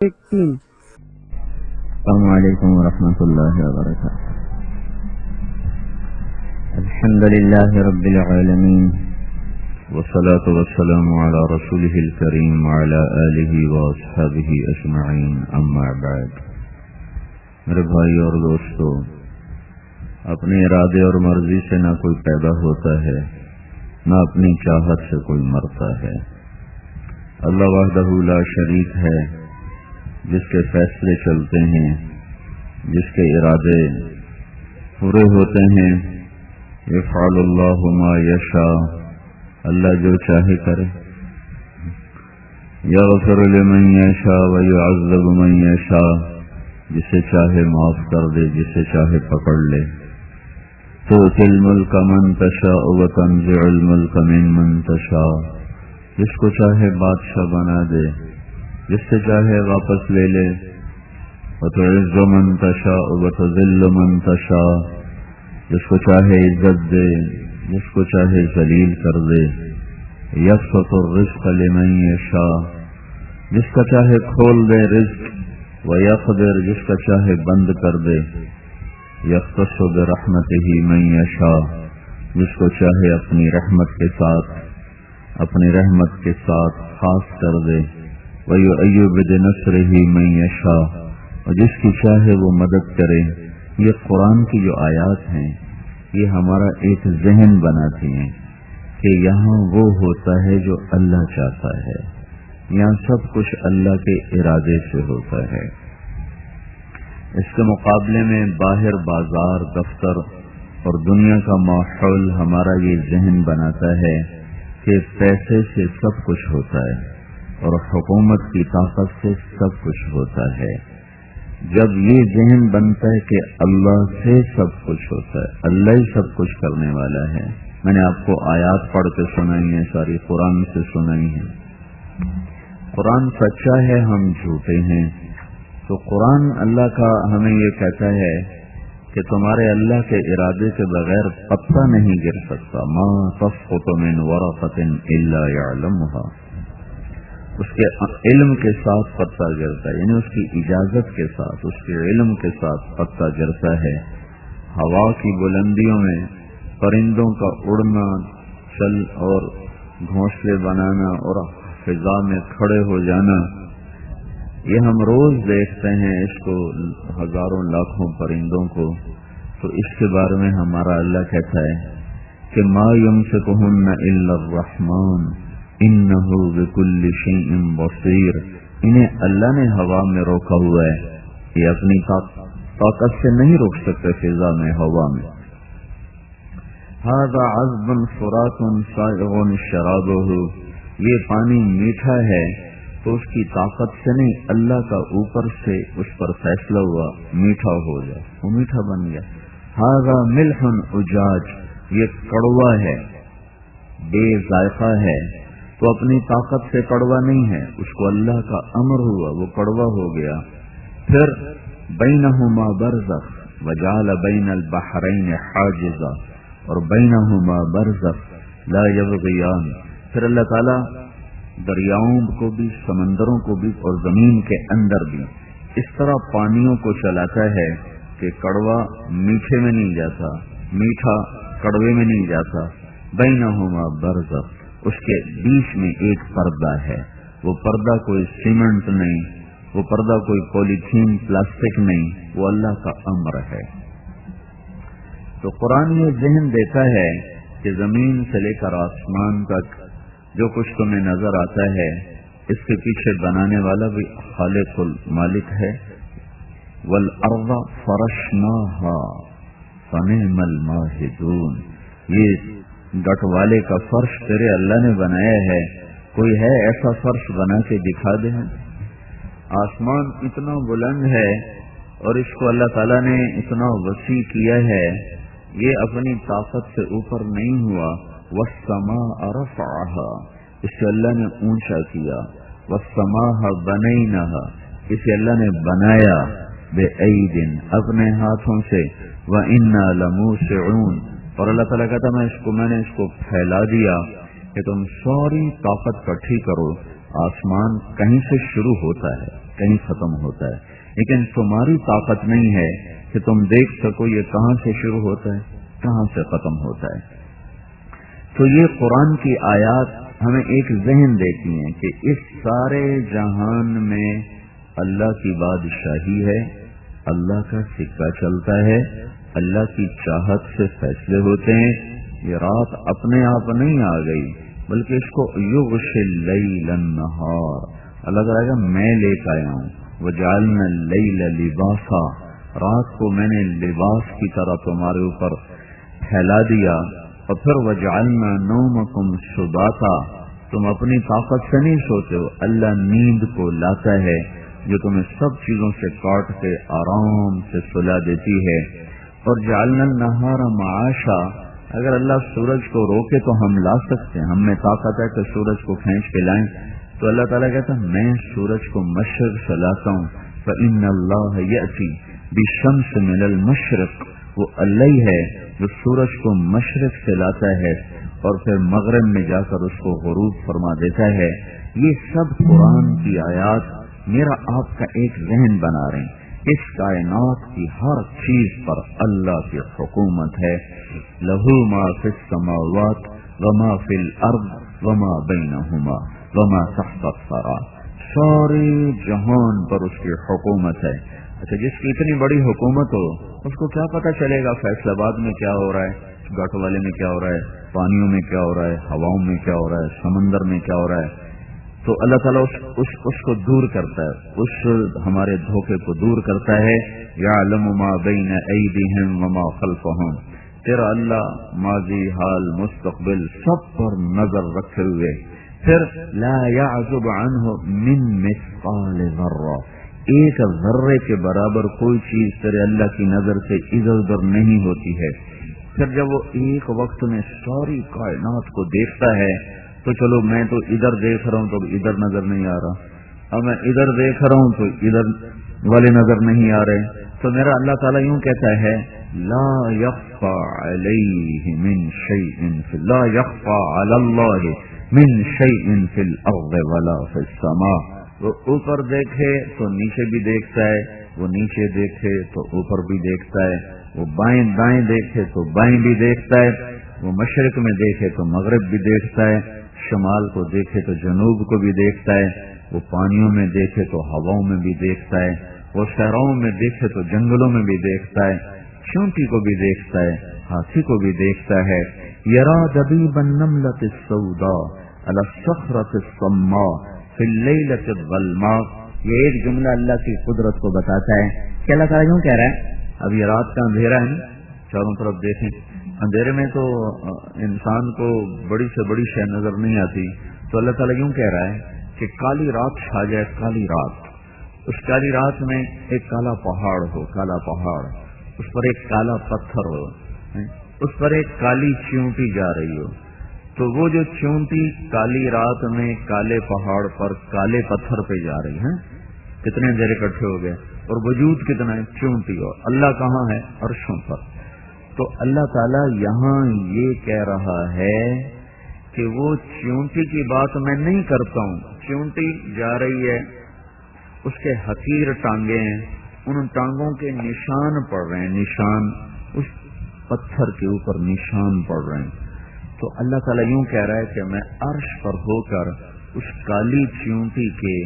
16 السلام عليكم ورحمة الله وبركاته. الحمد لله رب العالمين، والصلاة والسلام على رسوله الكريم وعلى آله وأصحابه أجمعين، أما بعد. میرے بھائی اور دوستو، اپنے ارادے اور مرضی سے نہ کوئی پیدا ہوتا ہے، نہ اپنی چاہت سے کوئی مرتا ہے. اللہ وحدہ لا شریک ہے، جس کے فیصلے چلتے ہیں، جس کے ارادے پورے ہوتے ہیں. یفعل اللہ ما یشاء، اللہ جو چاہے کرے. یغفر لمن یشاء ویعذب من یشاء، جسے چاہے معاف کر دے، جسے چاہے پکڑ لے. تؤتی الملک من تشاء وتنزع الملک ممن تشاء، جس کو چاہے بادشاہ بنا دے، جس سے چاہے واپس لے لے. وتعز من تشاء وتذل من تشاء، جس کو چاہے عزت دے، جس کو چاہے ذلیل کر دے. یبسط الرزق لمن یشاء، جس کا چاہے کھول دے رزق. ویقدر، جس کا چاہے بند کر دے. یختص برحمتہ من یشاء، جس کو چاہے اپنی رحمت کے ساتھ خاص کر دے. وَيُؤَيِّدُ بِنَصْرِهِ مَن يَشَاءُ، اور جس کی چاہے وہ مدد کرے. یہ قرآن کی جو آیات ہیں، یہ ہمارا ایک ذہن بناتی ہیں کہ یہاں وہ ہوتا ہے جو اللہ چاہتا ہے، یہاں سب کچھ اللہ کے ارادے سے ہوتا ہے. اس کے مقابلے میں باہر بازار، دفتر اور دنیا کا ماحول ہمارا یہ ذہن بناتا ہے کہ پیسے سے سب کچھ ہوتا ہے اور حکومت کی طاقت سے سب کچھ ہوتا ہے. جب یہ ذہن بنتا ہے کہ اللہ سے سب کچھ ہوتا ہے، اللہ ہی سب کچھ کرنے والا ہے. میں نے آپ کو آیات پڑھ کے سنائی ہیں، ساری قرآن سے سنائی ہیں. قرآن سچا ہے، ہم جھوٹے ہیں. تو قرآن اللہ کا ہمیں یہ کہتا ہے کہ تمہارے اللہ کے ارادے کے بغیر پتا نہیں گر سکتا. ما تسقط من ورقۃ الا یعلمها، اس کے علم کے ساتھ پتا گرتا ہے، یعنی اس کی اجازت کے ساتھ، اس کے علم کے ساتھ پتا گرتا ہے. ہوا کی بلندیوں میں پرندوں کا اڑنا، چل اور گھونسلے بنانا اور فضا میں کھڑے ہو جانا، یہ ہم روز دیکھتے ہیں اس کو، ہزاروں لاکھوں پرندوں کو. تو اس کے بارے میں ہمارا اللہ کہتا ہے کہ ما یمسکہن الا الرحمن انہ بکل شیء بصیر. انہیں اللہ نے ہوا میں روکا ہوا ہے، یہ اپنی طاقت سے نہیں روک سکتے فضا میں، ہوا میں. ھذا عذب فرات سائغ شرابہ، یہ پانی میٹھا ہے تو اس کی طاقت سے نہیں، اللہ کا اوپر سے اس پر فیصلہ ہوا میٹھا ہو جائے، وہ میٹھا بن گیا. ھذا ملح اجاج، یہ کڑوا ہے، بے ذائقہ ہے، تو اپنی طاقت سے کڑوا نہیں ہے، اس کو اللہ کا امر ہوا، وہ کڑوا ہو گیا. پھر بینہما برزخ وجعل بین البحرین حاجزا، اور بینہما برزخ لا یبغیان. پھر اللہ تعالیٰ دریاؤں کو بھی، سمندروں کو بھی اور زمین کے اندر بھی اس طرح پانیوں کو چلاتا ہے کہ کڑوا میٹھے میں نہیں جاتا، میٹھا کڑوے میں نہیں جاتا. بینہما برزخ، اس کے بیچ میں ایک پردہ ہے. وہ پردہ کوئی سیمنٹ نہیں، وہ پردہ کوئی پولیتھین پلاسٹک نہیں، وہ اللہ کا امر ہے. تو قرآن یہ ذہن دیتا ہے کہ زمین سے لے کر آسمان تک جو کچھ تمہیں نظر آتا ہے، اس کے پیچھے بنانے والا بھی خالق المالک ہے. والارض فرشناها فنعم الماہدون، یہ ڈٹ والے کا فرش تیرے اللہ نے بنایا ہے، کوئی ہے ایسا فرش بنا کے دکھا دے. آسمان اتنا بلند ہے اور اس کو اللہ تعالیٰ نے اتنا وسیع کیا ہے، یہ اپنی طاقت سے اوپر نہیں ہوا. والسماء رفعها، اسے اللہ نے اونچا کیا. والسماء بنیناها، اسے اللہ نے بنایا. بِأَيْدٍ اپنے ہاتھوں سے وَإِنَّا لَمُوسِعُونَ اور اللہ تعالیٰ کہتا میں نے اس کو پھیلا دیا کہ تم ساری طاقت کٹھی کرو. آسمان کہیں سے شروع ہوتا ہے کہیں ختم ہوتا ہے، لیکن تمہاری طاقت نہیں ہے کہ تم دیکھ سکو یہ کہاں سے شروع ہوتا ہے کہاں سے ختم ہوتا ہے. تو یہ قرآن کی آیات ہمیں ایک ذہن دیتی ہیں کہ اس سارے جہان میں اللہ کی بادشاہی ہے، اللہ کا سکہ چلتا ہے، اللہ کی چاہت سے فیصلے ہوتے ہیں. یہ رات اپنے آپ نہیں آ گئی بلکہ اس کو یغشی اللیل النہار، اللہ تعالیٰ کا میں لے کے آیا ہوں. وجعلنا اللیل لباسا، رات کو میں نے لباس کی طرح تمہارے اوپر پھیلا دیا. اور پھر وجعلنا نومکم سباتا، تم اپنی طاقت سے نہیں سوتے ہو، اللہ نیند کو لاتا ہے جو تمہیں سب چیزوں سے کاٹ کے آرام سے سلا دیتی ہے. اور جعلنا النہار معاشا، اگر اللہ سورج کو روکے تو ہم لا سکتے ہیں، ہم میں طاقت ہے کہ سورج کو کھینچ کے لائیں. تو اللہ تعالیٰ کہتا ہے میں سورج کو مشرق سے لاتا ہوں. فإن اللہ یأتی بالشمس من المشرق، وہ اللہ ہی ہے جو سورج کو مشرق سے لاتا ہے اور پھر مغرب میں جا کر اس کو غروب فرما دیتا ہے. یہ سب قرآن کی آیات میرا آپ کا ایک ذہن بنا رہے ہیں. اس کائنات کی ہر چیز پر اللہ کی حکومت ہے. لہو ما فی السماوات وما فی الارض وما بینہما وما تحت الثری، سارے جہان پر اس کی حکومت ہے. اچھا جس کی اتنی بڑی حکومت ہو اس کو کیا پتہ چلے گا فیصل آباد میں کیا ہو رہا ہے، گٹ والے میں کیا ہو رہا ہے، پانیوں میں کیا ہو رہا ہے، ہواؤں میں کیا ہو رہا ہے، سمندر میں کیا ہو رہا ہے. تو اللہ تعالیٰ اس کو دور کرتا ہے، اس ہمارے دھوکے کو دور کرتا ہے. یعلم ما بین ایدیہم وما خلفہم، تیرا اللہ ماضی حال مستقبل سب پر نظر رکھے ہوئے. پھر لا یعزب عنہ من مثقال ذرہ، ایک ذرے کے برابر کوئی چیز تیرے اللہ کی نظر سے ادھر ادھر نہیں ہوتی ہے. پھر جب وہ ایک وقت میں ساری کائنات کو دیکھتا ہے تو چلو میں تو ادھر دیکھ رہا ہوں تو ادھر نظر نہیں آ رہا، اور میں ادھر دیکھ رہا ہوں تو ادھر والے نظر نہیں آ رہے. تو میرا اللہ تعالیٰ یوں کہتا ہے لا یخفى علیہ من شیء لا یخفى علی اللہ من شیء فی الارض ولا فی السماء. وہ اوپر دیکھے تو نیچے بھی دیکھتا ہے، وہ نیچے دیکھے تو اوپر بھی دیکھتا ہے، وہ بائیں دائیں دیکھے تو بائیں بھی دیکھتا ہے، وہ مشرق میں دیکھے تو مغرب بھی دیکھتا ہے، شمال کو دیکھے تو جنوب کو بھی دیکھتا ہے، وہ پانیوں میں دیکھے تو ہواؤں میں بھی دیکھتا ہے، وہ صحراؤں میں دیکھے تو جنگلوں میں بھی دیکھتا ہے، چونٹی کو بھی دیکھتا ہے، ہاتھی کو بھی دیکھتا ہے. یرا دبیب النملۃ السوداء علی الصخرۃ الصماء فی اللیلۃ الظلماء. یہ ایک جملہ اللہ کی قدرت کو بتاتا ہے کہ اللہ تعالیٰ یوں کہہ رہا ہے اب یہ رات کا اندھیرا ہے، چاروں طرف دیکھیں، اندھیرے میں تو انسان کو بڑی سے بڑی شے نظر نہیں آتی. تو اللہ تعالیٰ یوں کہہ رہا ہے کہ کالی رات چھا جائے، کالی رات، اس کالی رات میں ایک کالا پہاڑ ہو، کالا پہاڑ، اس پر ایک کالا پتھر ہو، اس پر ایک کالی چیونٹی جا رہی ہو. تو وہ جو چیونٹی کالی رات میں کالے پہاڑ پر کالے پتھر پہ جا رہی ہے، کتنے اندھیرے اکٹھے ہو گئے اور وجود کتنا ہے، چیونٹی. اور اللہ کہاں ہے؟ عرشوں پر. تو اللہ تعالیٰ یہاں یہ کہہ رہا ہے کہ وہ چیونٹی کی بات میں نہیں کرتا ہوں. چیونٹی جا رہی ہے، اس کے حقیر ٹانگیں ہیں، ان ٹانگوں کے نشان پڑ رہے ہیں، نشان اس پتھر کے اوپر نشان پڑ رہے ہیں. تو اللہ تعالیٰ یوں کہہ رہا ہے کہ میں عرش پر ہو کر اس کالی چیونٹی کے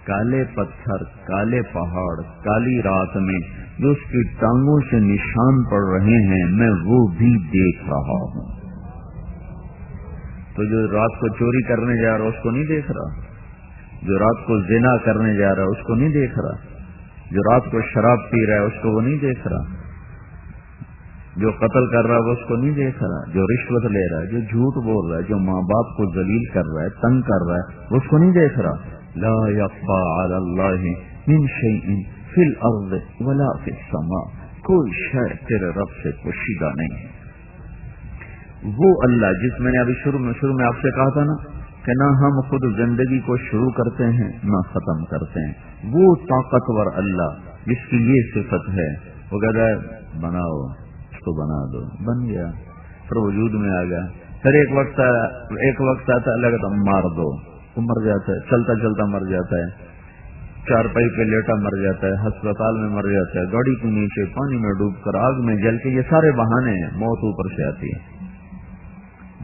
کالے پتھر، کالے پہاڑ، کالی رات میں جو اس کی ٹانگوں سے نشان پڑ رہے ہیں میں وہ بھی دیکھ رہا ہوں. تو جو رات کو چوری کرنے جا رہا اس کو نہیں دیکھ رہا، جو رات کو زنا کرنے جا رہا اس کو نہیں دیکھ رہا، جو رات کو شراب پی رہا ہے اس کو وہ نہیں دیکھ رہا، جو قتل کر رہا ہے وہ اس کو نہیں دیکھ رہا، جو رشوت لے رہا ہے، جو جھوٹ بول رہا ہے، جو ماں باپ کو ذلیل کر رہا ہے، تنگ کر رہا ہے، وہ اس کو نہیں دیکھ رہا. لا یخفی علی اللہ من شیء فی الارض ولا فی السماء، کوئی شے تیرے رب سے پوشیدہ نہیں ہے. وہ اللہ جس میں نے ابھی شروع میں آپ سے کہا تھا نا کہ نہ ہم خود زندگی کو شروع کرتے ہیں نہ ختم کرتے ہیں، وہ طاقتور اللہ جس کی یہ صفت ہے وہ کہتا ہے بناؤ، اس کو بنا دو، بن گیا، پھر وجود میں آ گیا۔ پھر ایک وقت آتا ہے اللہ کہتا مار دو، وہ مر جاتا ہے، چلتا چلتا مر جاتا ہے، چارپائی پہ لیٹا مر جاتا ہے، ہسپتال میں مر جاتا ہے، گاڑی کے نیچے پانی میں ڈوب کر آگ میں جل کے، یہ سارے بہانے ہیں، موت اوپر سے آتی ہے۔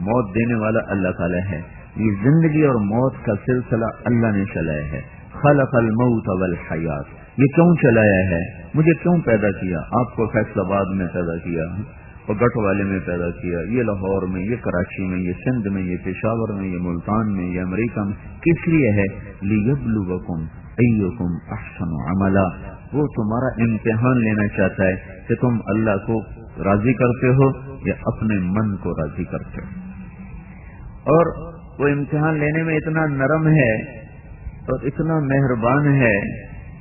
موت دینے والا اللہ تعالی ہے۔ یہ زندگی اور موت کا سلسلہ اللہ نے چلایا ہے۔ خلق الموت والحیات، یہ کیوں چلایا ہے؟ مجھے کیوں پیدا کیا؟ آپ کو فیصل آباد میں پیدا کیا، اور گٹھ والے میں پیدا کیا، یہ لاہور میں، یہ کراچی میں، یہ سندھ میں، یہ پشاور میں، یہ ملتان میں، یہ امریکہ میں، کس لیے ہے؟ لیبلوکم ایکم احسن عملا، وہ تمہارا امتحان لینا چاہتا ہے کہ تم اللہ کو راضی کرتے ہو یا اپنے من کو راضی کرتے ہو۔ اور وہ امتحان لینے میں اتنا نرم ہے اور اتنا مہربان ہے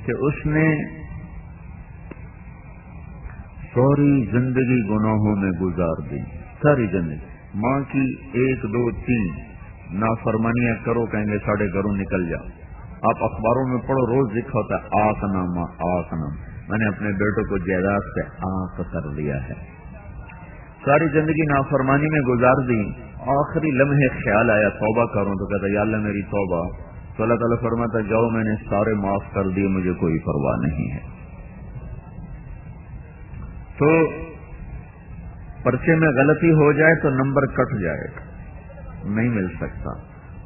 کہ اس نے ساری زندگی گناہوں میں گزار دی، ساری زندگی۔ ماں کی 1 2 3 نافرمانیاں کرو، کہیں گے ساڑھے گھروں نکل جاؤ۔ آپ اخباروں میں پڑھو، روز لکھا ہوتا ہے آق نام آق نام، میں نے اپنے بیٹوں کو جائیداد سے آق کر دیا ہے۔ ساری زندگی نافرمانی میں گزار دی، آخری لمحے خیال آیا توبہ کروں، تو کہتا یا اللہ میری توبہ، تو اللہ تعالیٰ فرماتا جاؤ میں نے سارے معاف کر دیے، مجھے کوئی پرواہ نہیں ہے۔ تو پرچے میں غلطی ہو جائے تو نمبر کٹ جائے گا، نہیں مل سکتا۔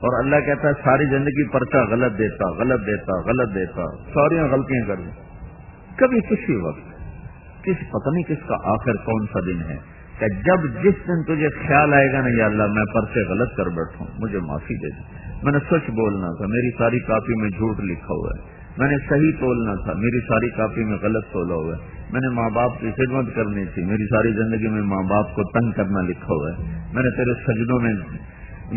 اور اللہ کہتا ہے ساری زندگی پرچہ غلط دیتا غلط دیتا غلط دیتا، ساری غلطیاں کر دی، کبھی کسی وقت پتہ نہیں کس کا آخر کون سا دن ہے کہ جب جس دن تجھے خیال آئے گا نا یا اللہ میں پرچے غلط کر بیٹھوں، مجھے معافی دے دے، میں نے سچ بولنا تھا، میری ساری کاپی میں جھوٹ لکھا ہوا ہے، میں نے صحیح تولنا تھا، میری ساری کاپی میں غلط تولا ہوا ہے، میں نے ماں باپ کی خدمت کرنی تھی، میری ساری زندگی میں ماں باپ کو تنگ کرنا لکھا ہوا ہے، میں نے تیرے سجدوں میں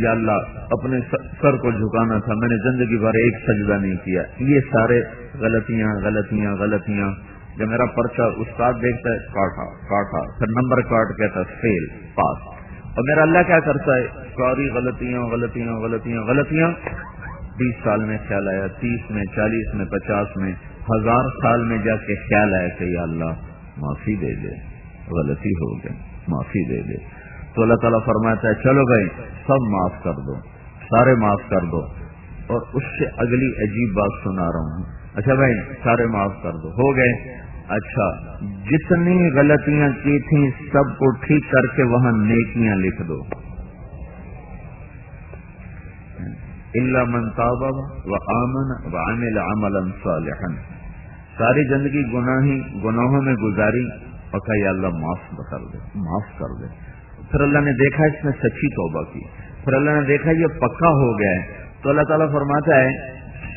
یا اللہ اپنے سر کو جھکانا تھا، میں نے زندگی بھر ایک سجدہ نہیں کیا۔ یہ سارے غلطیاں غلطیاں غلطیاں، جب میرا پرچہ استاد دیکھتا ہے کاٹا کاٹا، پھر نمبر کاٹ کہتا ہے فیل پاس، اور میرا اللہ کیا کرتا ہے ساری غلطیاں غلطیاں غلطیاں غلطیاں۔ 20 سال میں خیال آیا، 30 میں، 40 میں، 50 میں، 1000 سال میں جا کے خیال آیا کہ یا اللہ معافی دے دے، غلطی ہو گئی، معافی دے دے، تو اللہ تعالیٰ فرماتا ہے چلو بھائی سب معاف کر دو، سارے معاف کر دو۔ اور اس سے اگلی عجیب بات سنا رہا ہوں، اچھا بھائی سارے معاف کر دو، ہو گئے، اچھا جتنی غلطیاں کی تھیں سب کو ٹھیک کر کے وہاں نیکیاں لکھ دو، الا من تاب وآمن وعمل عملا صالحا۔ ساری زندگی گناہوں میں گزاری، اور کہا یا اللہ معاف کر دے، معاف کر دے۔ پھر اللہ نے دیکھا اس نے سچی توبہ کی، پھر اللہ نے دیکھا یہ پکا ہو گیا ہے، تو اللہ تعالیٰ فرماتا ہے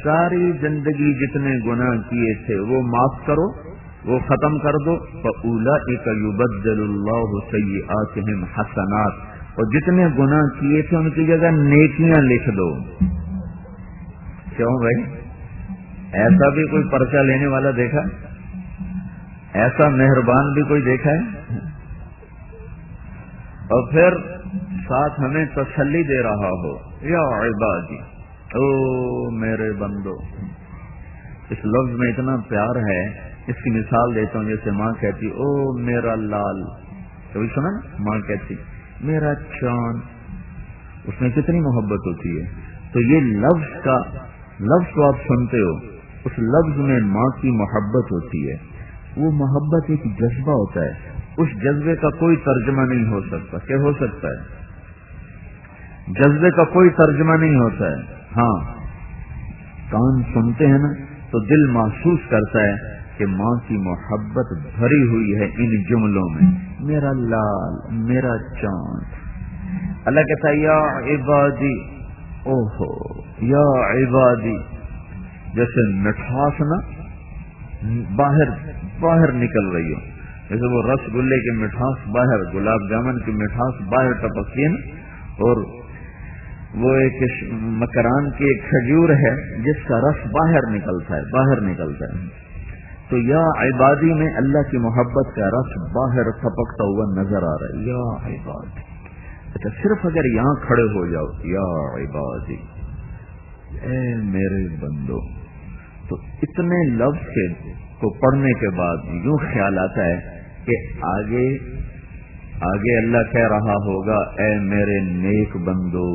ساری زندگی جتنے گناہ کیے تھے وہ معاف کرو، وہ ختم کر دو، فَأُولَئِكَ يُبَدِّلُ اللَّهُ سَيِّئَاتِهِمْ حَسَنَاتٍ، اور جتنے گناہ کیے تھے ان کی جگہ نیکیاں لکھ دو۔ کیوں بھائی ایسا بھی کوئی پرچہ لینے والا دیکھا؟ ایسا مہربان بھی کوئی دیکھا ہے؟ اور پھر ساتھ ہمیں تسلی دے رہا ہو، یا عبادی، او میرے بندو۔ اس لفظ میں اتنا پیار ہے، اس کی مثال دیتا ہوں، جیسے ماں کہتی او میرا لال، کبھی سنا نا ماں کہتی میرا چاند، اس میں کتنی محبت ہوتی ہے۔ تو یہ لفظ تو آپ سنتے ہو، اس لفظ میں ماں کی محبت ہوتی ہے، وہ محبت ایک جذبہ ہوتا ہے، اس جذبے کا کوئی ترجمہ نہیں ہو سکتا۔ کیا ہو سکتا ہے؟ جذبے کا کوئی ترجمہ نہیں ہوتا ہے، ہاں کان سنتے ہیں نا تو دل محسوس کرتا ہے کہ ماں کی محبت بھری ہوئی ہے ان جملوں میں، میرا لال، میرا چاند۔ اللہ کہتا ہے یا عبادی، اوہو یا عبادی، جیسے مٹھاس نا باہر نکل رہی ہو، جیسے وہ رس گلے کی مٹھاس باہر، گلاب جامن کی مٹھاس باہر ٹپکتی ہے نا، اور وہ ایک مکران کی ایک کھجور ہے جس کا رس باہر نکلتا ہے، تو یا عبادی میں اللہ کی محبت کا رس باہر ٹپکتا ہوا نظر آ رہا ہے، یا عبادی۔ اچھا صرف اگر یہاں کھڑے ہو جاؤ یا عبادی، اے میرے بندو، تو اتنے لفظ کے کو پڑھنے کے بعد یوں خیال آتا ہے کہ آگے اللہ کہہ رہا ہوگا اے میرے نیک بندو،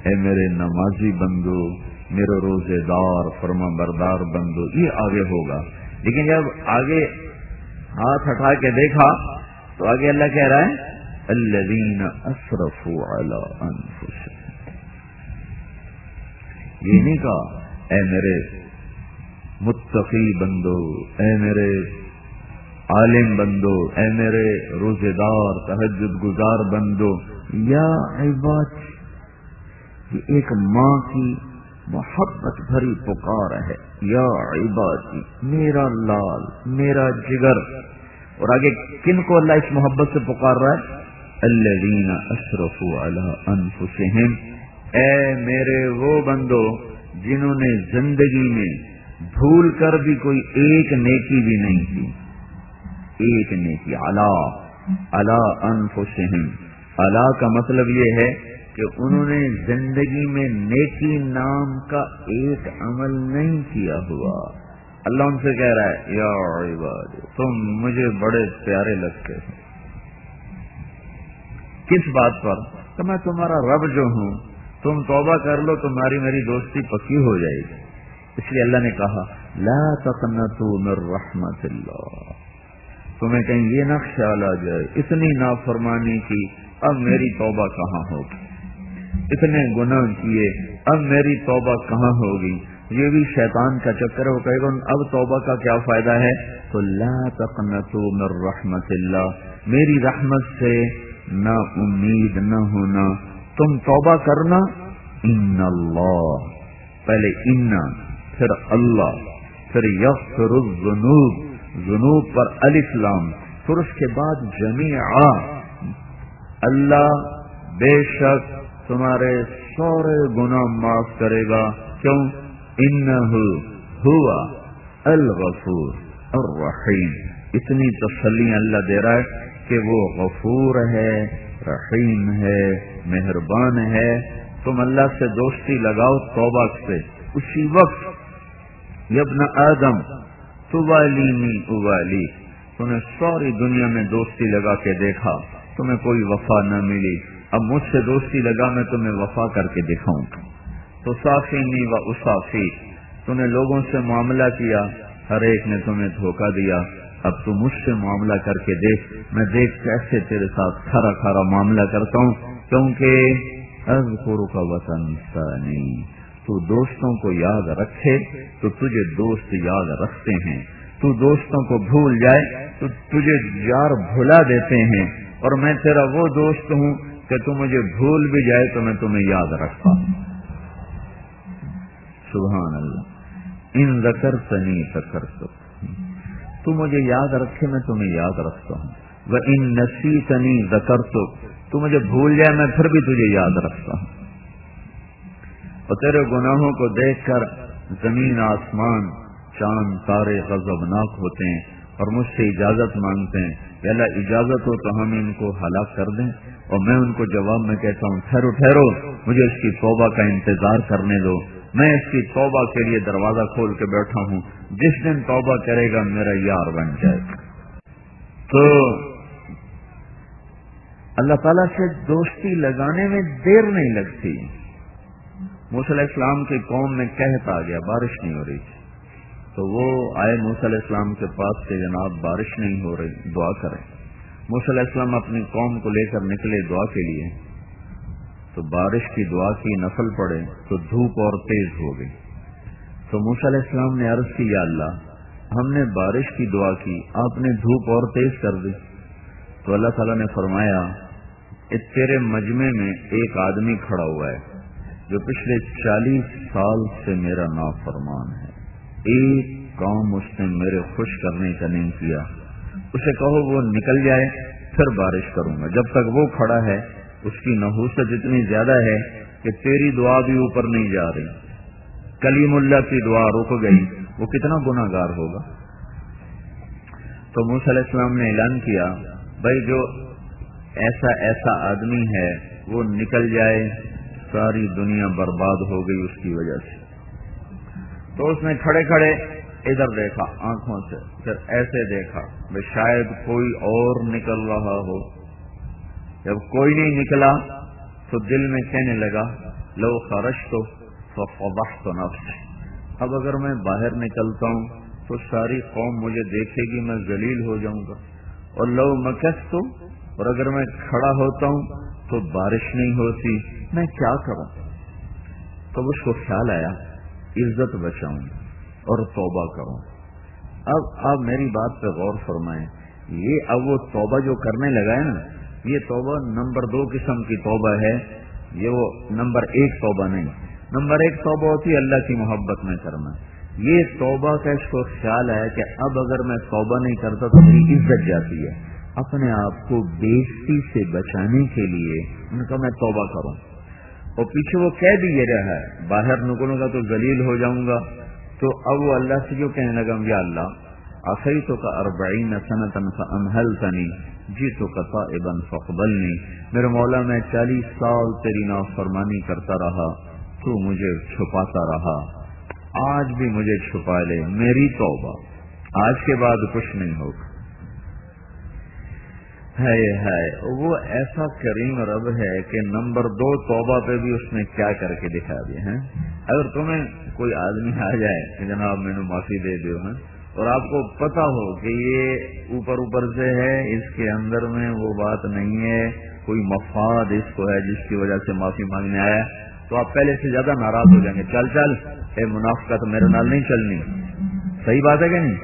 اے میرے نمازی بندو، میرے روزے دار فرما بردار بندو، یہ آگے ہوگا. لیکن جب آگے ہاتھ ہٹا کے دیکھا تو آگے اللہ کہہ رہا ہے الذین اسرفوا علی انفسہم. یہ نہیں کہا اے میرے متقی بندو، اے میرے عالم بندو، اے میرے روزے دار تہجد گزار بندو. یا عباد، یہ ایک ماں کی محبت بھری پکار ہے. یا عبادی، میرا لال، میرا جگر. اور آگے کن کو اللہ اس محبت سے پکار رہا ہے؟ الذین اسرفوا علی انفسہم، اے میرے وہ بندو جنہوں نے زندگی میں بھول کر بھی کوئی ایک نیکی بھی نہیں کی. ایک نیکی. علی انفسہم. علی کا مطلب یہ ہے کہ انہوں نے زندگی میں نیکی نام کا ایک عمل نہیں کیا ہوا. اللہ ان سے کہہ رہا ہے یا عباد، تم مجھے بڑے پیارے لگتے ہو. کس بات پر؟ کہ میں تمہارا رب جو ہوں، تم توبہ کر لو تمہاری میری دوستی پکی ہو جائے گی. اس لیے اللہ نے کہا لا تقنطوا من رحمت اللہ. تمہیں کہیں یہ نہ خیال آ جائے اتنی نافرمانی کی، اب میری توبہ کہاں ہوگی، اتنے گناہ کیے اب میری توبہ کہاں ہوگی. یہ بھی شیطان کا چکر ہے. وہ کہے گا اب توبہ کا کیا فائدہ ہے؟ تو لا تقنطوا من رحمت اللہ، میری رحمت سے نہ امید نہ ہونا. تم توبہ کرنا. ان اللہ، پہلے ان، پھر اللہ، پھر یغفر الذنوب، ذنوب پر الف لام، پھر اس کے بعد جمیعا، اللہ بے شک تمہارے سارے گناہ معاف کرے گا. کیوں؟ انہ ہوا الغفور الرحیم. اتنی تسلی اللہ دے رہا ہے کہ وہ غفور ہے، رحیم ہے، مہربان ہے. تم اللہ سے دوستی لگاؤ توبہ سے. اسی وقت یا ابن آدم تبالینی ابالی، تمہیں ساری دنیا میں دوستی لگا کے دیکھا، تمہیں کوئی وفا نہ ملی. اب مجھ سے دوستی لگا، میں تمہیں وفا کر کے دکھاؤں. تو صافینی و اصافی، تمہیں لوگوں سے معاملہ کیا، ہر ایک نے تمہیں دھوکہ دیا. اب تو مجھ سے معاملہ کر کے دیکھ، میں دیکھ کیسے تیرے ساتھ کھرا کھرا معاملہ کرتا ہوں. کیونکہ اذکرک وتنسانی، تو دوستوں کو یاد رکھے تو تجھے دوست یاد رکھتے ہیں. تو دوستوں کو بھول جائے تو تجھے یار بھلا دیتے ہیں. اور میں تیرا وہ دوست ہوں کہ تو مجھے بھول بھی جائے تو میں تمہیں یاد رکھتا ہوں. سبحان اللہ. ان ذکرتنی ذکرتک، تو مجھے یاد رکھے میں تمہیں یاد رکھتا ہوں. وَإِن نَسِيتَنِي ذَكَرْتُكَ، تو مجھے بھول جائے میں پھر بھی تجھے یاد رکھتا ہوں. اور تیرے گناہوں کو دیکھ کر زمین آسمان چاند تارے غضبناک ہوتے ہیں اور مجھ سے اجازت مانگتے ہیں کہ اللہ اجازت ہو تو ہم ان کو ہلاک کر دیں. اور میں ان کو جواب میں کہتا ہوں ٹھہرو ٹھہرو، مجھے اس کی توبہ کا انتظار کرنے دو. میں اس کی توبہ کے لیے دروازہ کھول کے بیٹھا ہوں. جس دن توبہ کرے گا میرا یار بن جائے گا. تو اللہ تعالیٰ سے دوستی لگانے میں دیر نہیں لگتی. موسیٰ علیہ السلام کی قوم میں قحط آ گیا، بارش نہیں ہو رہی تھی. تو وہ آئے موسیٰ علیہ السلام کے پاس کہ جناب بارش نہیں ہو رہی، دعا کریں. موسیٰ علیہ السلام اپنی قوم کو لے کر نکلے دعا کے لیے. تو بارش کی دعا کی، نفل پڑے تو دھوپ اور تیز ہو گئی. تو موسیٰ علیہ السلام نے عرض کی یا اللہ، ہم نے بارش کی دعا کی، آپ نے دھوپ اور تیز کر دی. تو اللہ تعالیٰ نے فرمایا تیرے مجمع میں ایک آدمی کھڑا ہوا ہے جو پچھلے 40 سال سے میرا نافرمان ہے. ایک کام اس نے میرے خوش کرنے کا نہیں کیا. اسے کہو وہ نکل جائے پھر بارش کروں گا. جب تک وہ کھڑا ہے اس کی نحوست اتنی زیادہ ہے کہ تیری دعا بھی اوپر نہیں جا رہی. کلیم اللہ کی دعا رک گئی، وہ کتنا گناہ گار ہوگا. تو موسیٰ علیہ السلام نے اعلان کیا بھائی جو ایسا آدمی ہے وہ نکل جائے، ساری دنیا برباد ہو گئی اس کی وجہ سے. تو اس نے کھڑے کھڑے ادھر دیکھا آنکھوں سے، پھر ایسے دیکھا کہ شاید کوئی اور نکل رہا ہو۔ جب کوئی نہیں نکلا تو دل میں کہنے لگا لو خرجت ففضحت نفسی، اب اگر میں باہر نکلتا ہوں تو ساری قوم مجھے دیکھے گی، میں ذلیل ہو جاؤں گا۔ اور لو مکثت، اور اگر میں کھڑا ہوتا ہوں تو بارش نہیں ہوتی، میں کیا کروں؟ تو اس کو خیال آیا عزت بچاؤں اور توبہ کروں۔ اب آپ میری بات پہ غور فرمائیں، یہ اب وہ توبہ جو کرنے لگا ہے نا، یہ توبہ نمبر 2 قسم کی توبہ ہے، یہ وہ نمبر 1 توبہ نہیں۔ نمبر 1 توبہ ہوتی ہے اللہ کی محبت میں کرنا، یہ توبہ کا اس کو خیال ہے کہ اب اگر میں توبہ نہیں کرتا تو میری عزت جاتی ہے، اپنے آپ کو بےعزتی سے بچانے کے لیے ان کا میں توبہ کروں۔ اور پیچھے وہ کہہ بھی یہ رہا ہے باہر نکلوں گا تو ذلیل ہو جاؤں گا، تو اب وہ اللہ سے جو کہنے لگا یا اللہ عصیتک 40 سنۃ فامہلتنی جئتک تائبا فاقبلنی، میرے مولا میں 40 سال تیری نافرمانی کرتا رہا، تو مجھے چھپاتا رہا، آج بھی مجھے چھپا لے، میری توبہ آج کے بعد کچھ نہیں ہوگا۔ ہے وہ ایسا کریم رب ہے کہ نمبر 2 توبہ پہ بھی اس نے کیا کر کے دکھا دیا ہے۔ اگر تمہیں کوئی آدمی آ جائے کہ جناب میں نے معافی دے دیو ہے، اور آپ کو پتا ہو کہ یہ اوپر سے ہے، اس کے اندر میں وہ بات نہیں ہے، کوئی مفاد اس کو ہے جس کی وجہ سے معافی مانگنے آیا، تو آپ پہلے سے زیادہ ناراض ہو جائیں گے، چل اے منافقت میرے نال نہیں چلنی۔ صحیح بات ہے کہ نہیں؟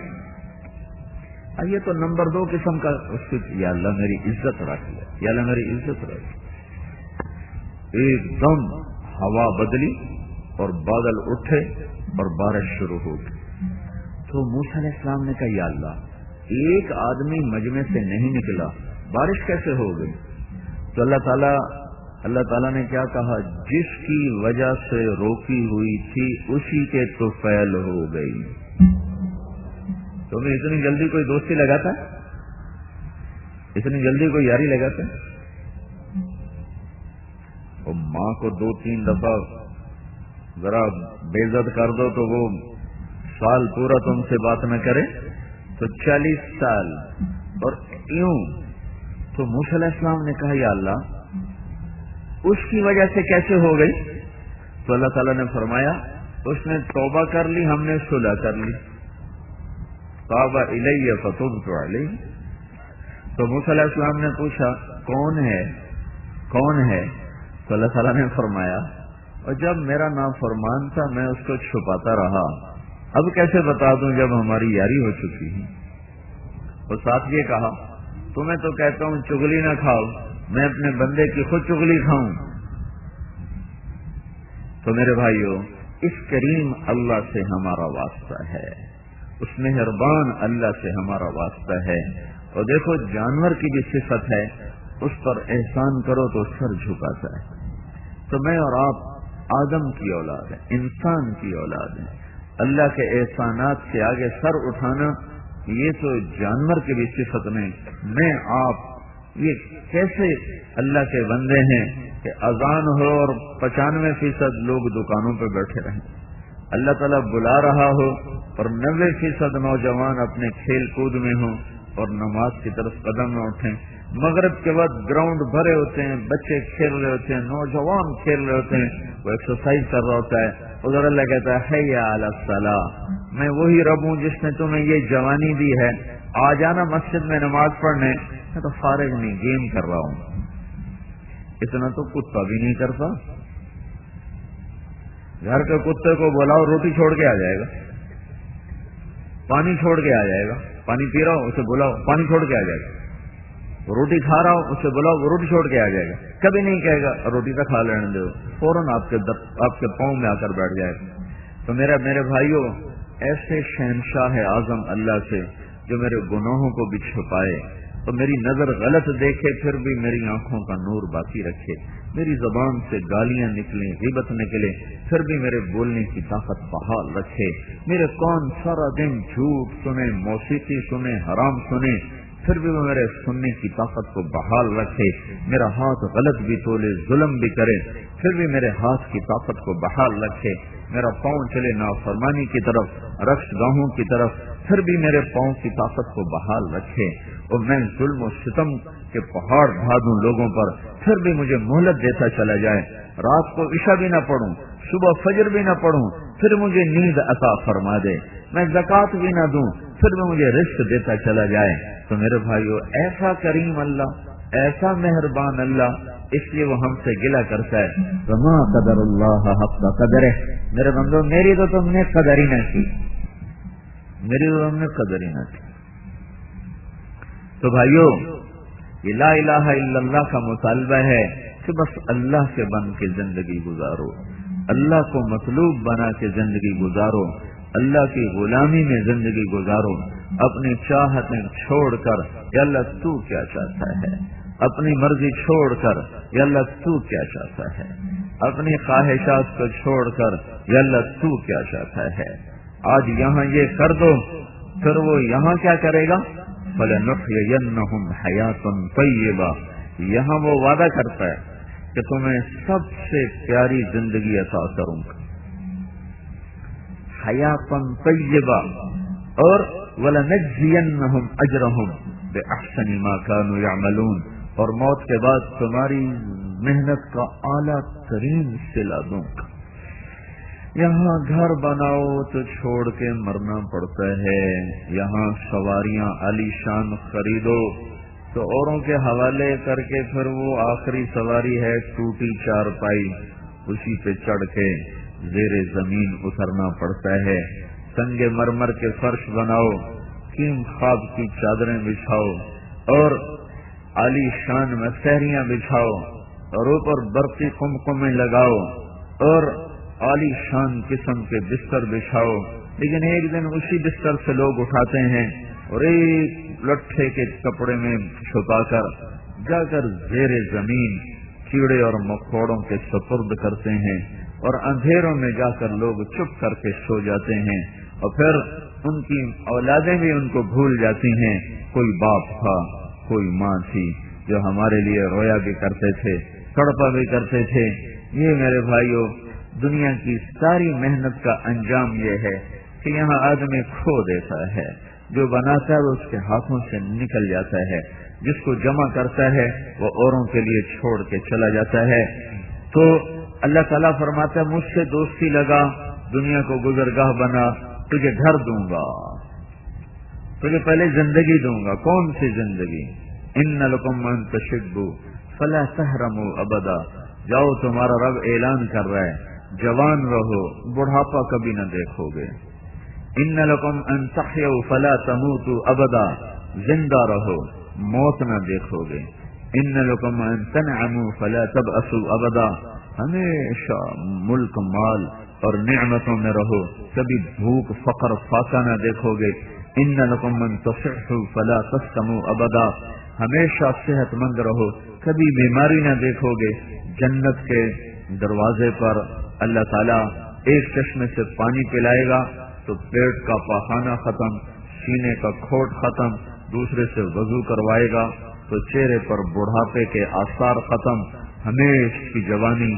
یہ تو نمبر 2 قسم کا اس کی یا اللہ میری عزت رکھ لے، یا اللہ میری عزت رکھ۔ ایک دم ہوا بدلی اور بادل اٹھے اور بارش شروع ہو گئی، تو موسیٰ علیہ السلام نے کہا یا اللہ ایک آدمی مجمع سے نہیں نکلا، بارش کیسے ہو گئی؟ تو اللہ تعالیٰ نے کیا کہا، جس کی وجہ سے روکی ہوئی تھی اسی کے طفیل ہو گئی۔ تمہیں اتنی جلدی کوئی دوستی لگاتا ہے؟ اتنی جلدی کوئی یاری لگاتا ہے؟ اور ماں کو 2-3 دفعہ ذرا بے عزت کر دو تو وہ سال پورا تم سے بات نہ کرے، تو 40 سال اور یوں۔ تو موسیٰ علیہ السلام نے کہا یا اللہ اس کی وجہ سے کیسے ہو گئی؟ تو اللہ تعالیٰ نے فرمایا اس نے توبہ کر لی، ہم نے صلح کر لی، تاب الی فتبت علیہ۔ تو موسیٰ علیہ السلام نے پوچھا کون ہے؟ تو اللہ تعالیٰ نے فرمایا اور جب میرا نافرمان تھا میں اس کو چھپاتا رہا، اب کیسے بتا دوں جب ہماری یاری ہو چکی ہے۔ اور ساتھ یہ کہا تمہیں تو کہتا ہوں چغلی نہ کھاؤ، میں اپنے بندے کی خود چغلی کھاؤں۔ تو میرے بھائیو اس کریم اللہ سے ہمارا واسطہ ہے، اس مہربان اللہ سے ہمارا واسطہ ہے۔ اور دیکھو جانور کی بھی صفت ہے، اس پر احسان کرو تو سر جھکاتا ہے۔ تو میں اور آپ آدم کی اولاد ہیں، انسان کی اولاد ہیں، اللہ کے احسانات کے آگے سر اٹھانا یہ تو جانور کی بھی صفت نہیں۔ میں آپ یہ کیسے اللہ کے بندے ہیں کہ اذان ہو اور 95% لوگ دکانوں پہ بیٹھے رہیں، اللہ تعالیٰ بلا رہا ہو اور 90% نوجوان اپنے کھیل کود میں ہوں اور نماز کی طرف قدم نہ اٹھیں۔ مغرب کے بعد گراؤنڈ بھرے ہوتے ہیں، بچے کھیل رہے ہوتے ہیں، نوجوان کھیل رہے ہوتے ہیں، وہ ایکسرسائز کر رہا ہوتا ہے، ادھر اللہ کہتا ہے حی علی الصلاۃ، میں وہی رب ہوں جس نے تمہیں یہ جوانی دی ہے، آ جانا مسجد میں نماز پڑھنے۔ میں تو فارغ نہیں، گیم کر رہا ہوں۔ اتنا تو کتا بھی نہیں کرتا، گھر کے کتے کو بلاؤ روٹی چھوڑ کے آ جائے گا، پانی چھوڑ کے آ جائے گا، پانی پی رہا ہو اسے بلاؤ پانی چھوڑ کے آ جائے گا، روٹی کھا رہا ہو اسے بلاؤ وہ روٹی چھوڑ کے آ جائے گا، کبھی نہیں کہے گا روٹی تو کھا لینے دو، فوراً آپ کے پاؤں میں آ کر بیٹھ جائے گا۔ تو میرے بھائیوں ایسے شہنشاہ اعظم اللہ سے جو میرے گناہوں کو بھی چھپائے تو میری نظر غلط دیکھے پھر بھی میری آنکھوں کا نور باقی رکھے، میری زبان سے گالیاں نکلیں غیبت نکلے پھر بھی میرے بولنے کی طاقت بحال رکھے، میرے کون سارا دن جھوٹ سنے، موسیقی سنے، حرام سنے پھر بھی وہ میرے سننے کی طاقت کو بحال رکھے، میرا ہاتھ غلط بھی تولے، ظلم بھی کرے، پھر بھی میرے ہاتھ کی طاقت کو بحال رکھے، میرا پاؤں چلے نافرمانی کی طرف، رقص گاہوں کی طرف، پھر بھی میرے پاؤں کی طاقت کو بحال رکھے، اور میں ظلم و ستم کے پہاڑ ڈھا دوں لوگوں پر، پھر بھی مجھے مہلت دیتا چلا جائے، رات کو عشاء بھی نہ پڑھوں، صبح فجر بھی نہ پڑھوں، پھر مجھے نیند عطا فرما دے، میں زکوٰۃ بھی نہ دوں، پھر بھی مجھے رزق دیتا چلا جائے۔ تو میرے بھائیو، ایسا کریم اللہ، ایسا مہربان اللہ، اس لیے وہ ہم سے گلہ کرتا ہے، وما قدر اللہ حق قدرہ، میرے بندو میری تو تم نے قدر ہی نہ کی، میری تو تم نے قدر ہی نہ کی۔ تو بھائیو، یہ لا الہ الا اللہ کا مطالبہ ہے کہ بس اللہ سے بن کے زندگی گزارو، اللہ کو مطلوب بنا کے زندگی گزارو، اللہ کی غلامی میں زندگی گزارو، اپنی چاہتیں چھوڑ کر یا اللہ تو کیا چاہتا ہے، اپنی مرضی چھوڑ کر یا اللہ تو کیا چاہتا ہے، اپنی خواہشات کو چھوڑ کر یا اللہ تو کیا چاہتا ہے۔ آج یہاں یہ کر دو، پھر وہ یہاں کیا کرے گا؟ فَلَنُحْيِيَنَّهُمْ حَيَاةً طَيِّبَةً، یہاں وہ وعدہ کرتا ہے کہ تمہیں سب سے پیاری زندگی عطا کروں گا، حَيَاةً طَيِّبَةً، اور وَلَنَجْزِيَنَّهُمْ أَجْرَهُمْ بِأَحْسَنِ مَا كَانُوا يَعْمَلُونَ، اور موت کے بعد تمہاری محنت کا اعلیٰ ترین صلہ دوں گا۔ یہاں گھر بناؤ تو چھوڑ کے مرنا پڑتا ہے، یہاں سواریاں عالی شان خریدو تو اوروں کے حوالے کر کے پھر وہ آخری سواری ہے ٹوٹی چارپائی، اسی پہ چڑھ کے زیر زمین اترنا پڑتا ہے۔ سنگ مرمر کے فرش بناؤ، کیم خواب کی چادریں بچھاؤ، اور عالی شان مسحریاں بچھاؤ، اور اوپر برقی قمقمیں لگاؤ، اور عالی شان قسم کے بستر بچھاؤ، لیکن ایک دن اسی بستر سے لوگ اٹھاتے ہیں اور ایک لٹھے کے کپڑے میں چھپا کر جا کر زیر زمین کیڑے اور مکوڑوں کے سپرد کرتے ہیں، اور اندھیروں میں جا کر لوگ چپ کر کے سو جاتے ہیں، اور پھر ان کی اولادیں بھی ان کو بھول جاتی ہیں۔ کوئی باپ تھا، کوئی ماں تھی جو ہمارے لیے رویا بھی کرتے تھے، تڑپا بھی کرتے تھے۔ یہ میرے بھائیوں، دنیا کی ساری محنت کا انجام یہ ہے کہ یہاں آدمی کھو دیتا ہے، جو بناتا ہے وہ اس کے ہاتھوں سے نکل جاتا ہے، جس کو جمع کرتا ہے وہ اوروں کے لیے چھوڑ کے چلا جاتا ہے۔ تو اللہ تعالیٰ فرماتا ہے مجھ سے دوستی لگا، دنیا کو گزرگاہ بنا، تجھے گھر دوں گا، تجھے پہلے زندگی دوں گا۔ کون سی زندگی؟ ان لکم ان تشبوا فلا تحرموا ابدا، جاؤ تمہارا رب اعلان کر رہا ہے جوان رہو، بڑھاپا کبھی نہ دیکھو گے۔ ان لکم ان تحیوا فلا تموتوا ابدا، زندہ رہو، موت نہ دیکھو گے۔ ان لکم ان تنعموا فلا تبأسوا ابدا، ہمیشہ ملک مال اور نعمتوں میں رہو، کبھی بھوک فقر فاقہ نہ دیکھو گے۔ ان لکم ان تصحوا فلا تسقموا ابدا، ہمیشہ صحت مند رہو، کبھی بیماری نہ دیکھو گے۔ جنت کے دروازے پر اللہ تعالیٰ ایک چشمے سے پانی پلائے گا تو پیٹ کا پاخانہ ختم، سینے کا کھوٹ ختم، دوسرے سے وضو کروائے گا تو چہرے پر بڑھاپے کے آثار ختم، ہمیشہ کی جوانی،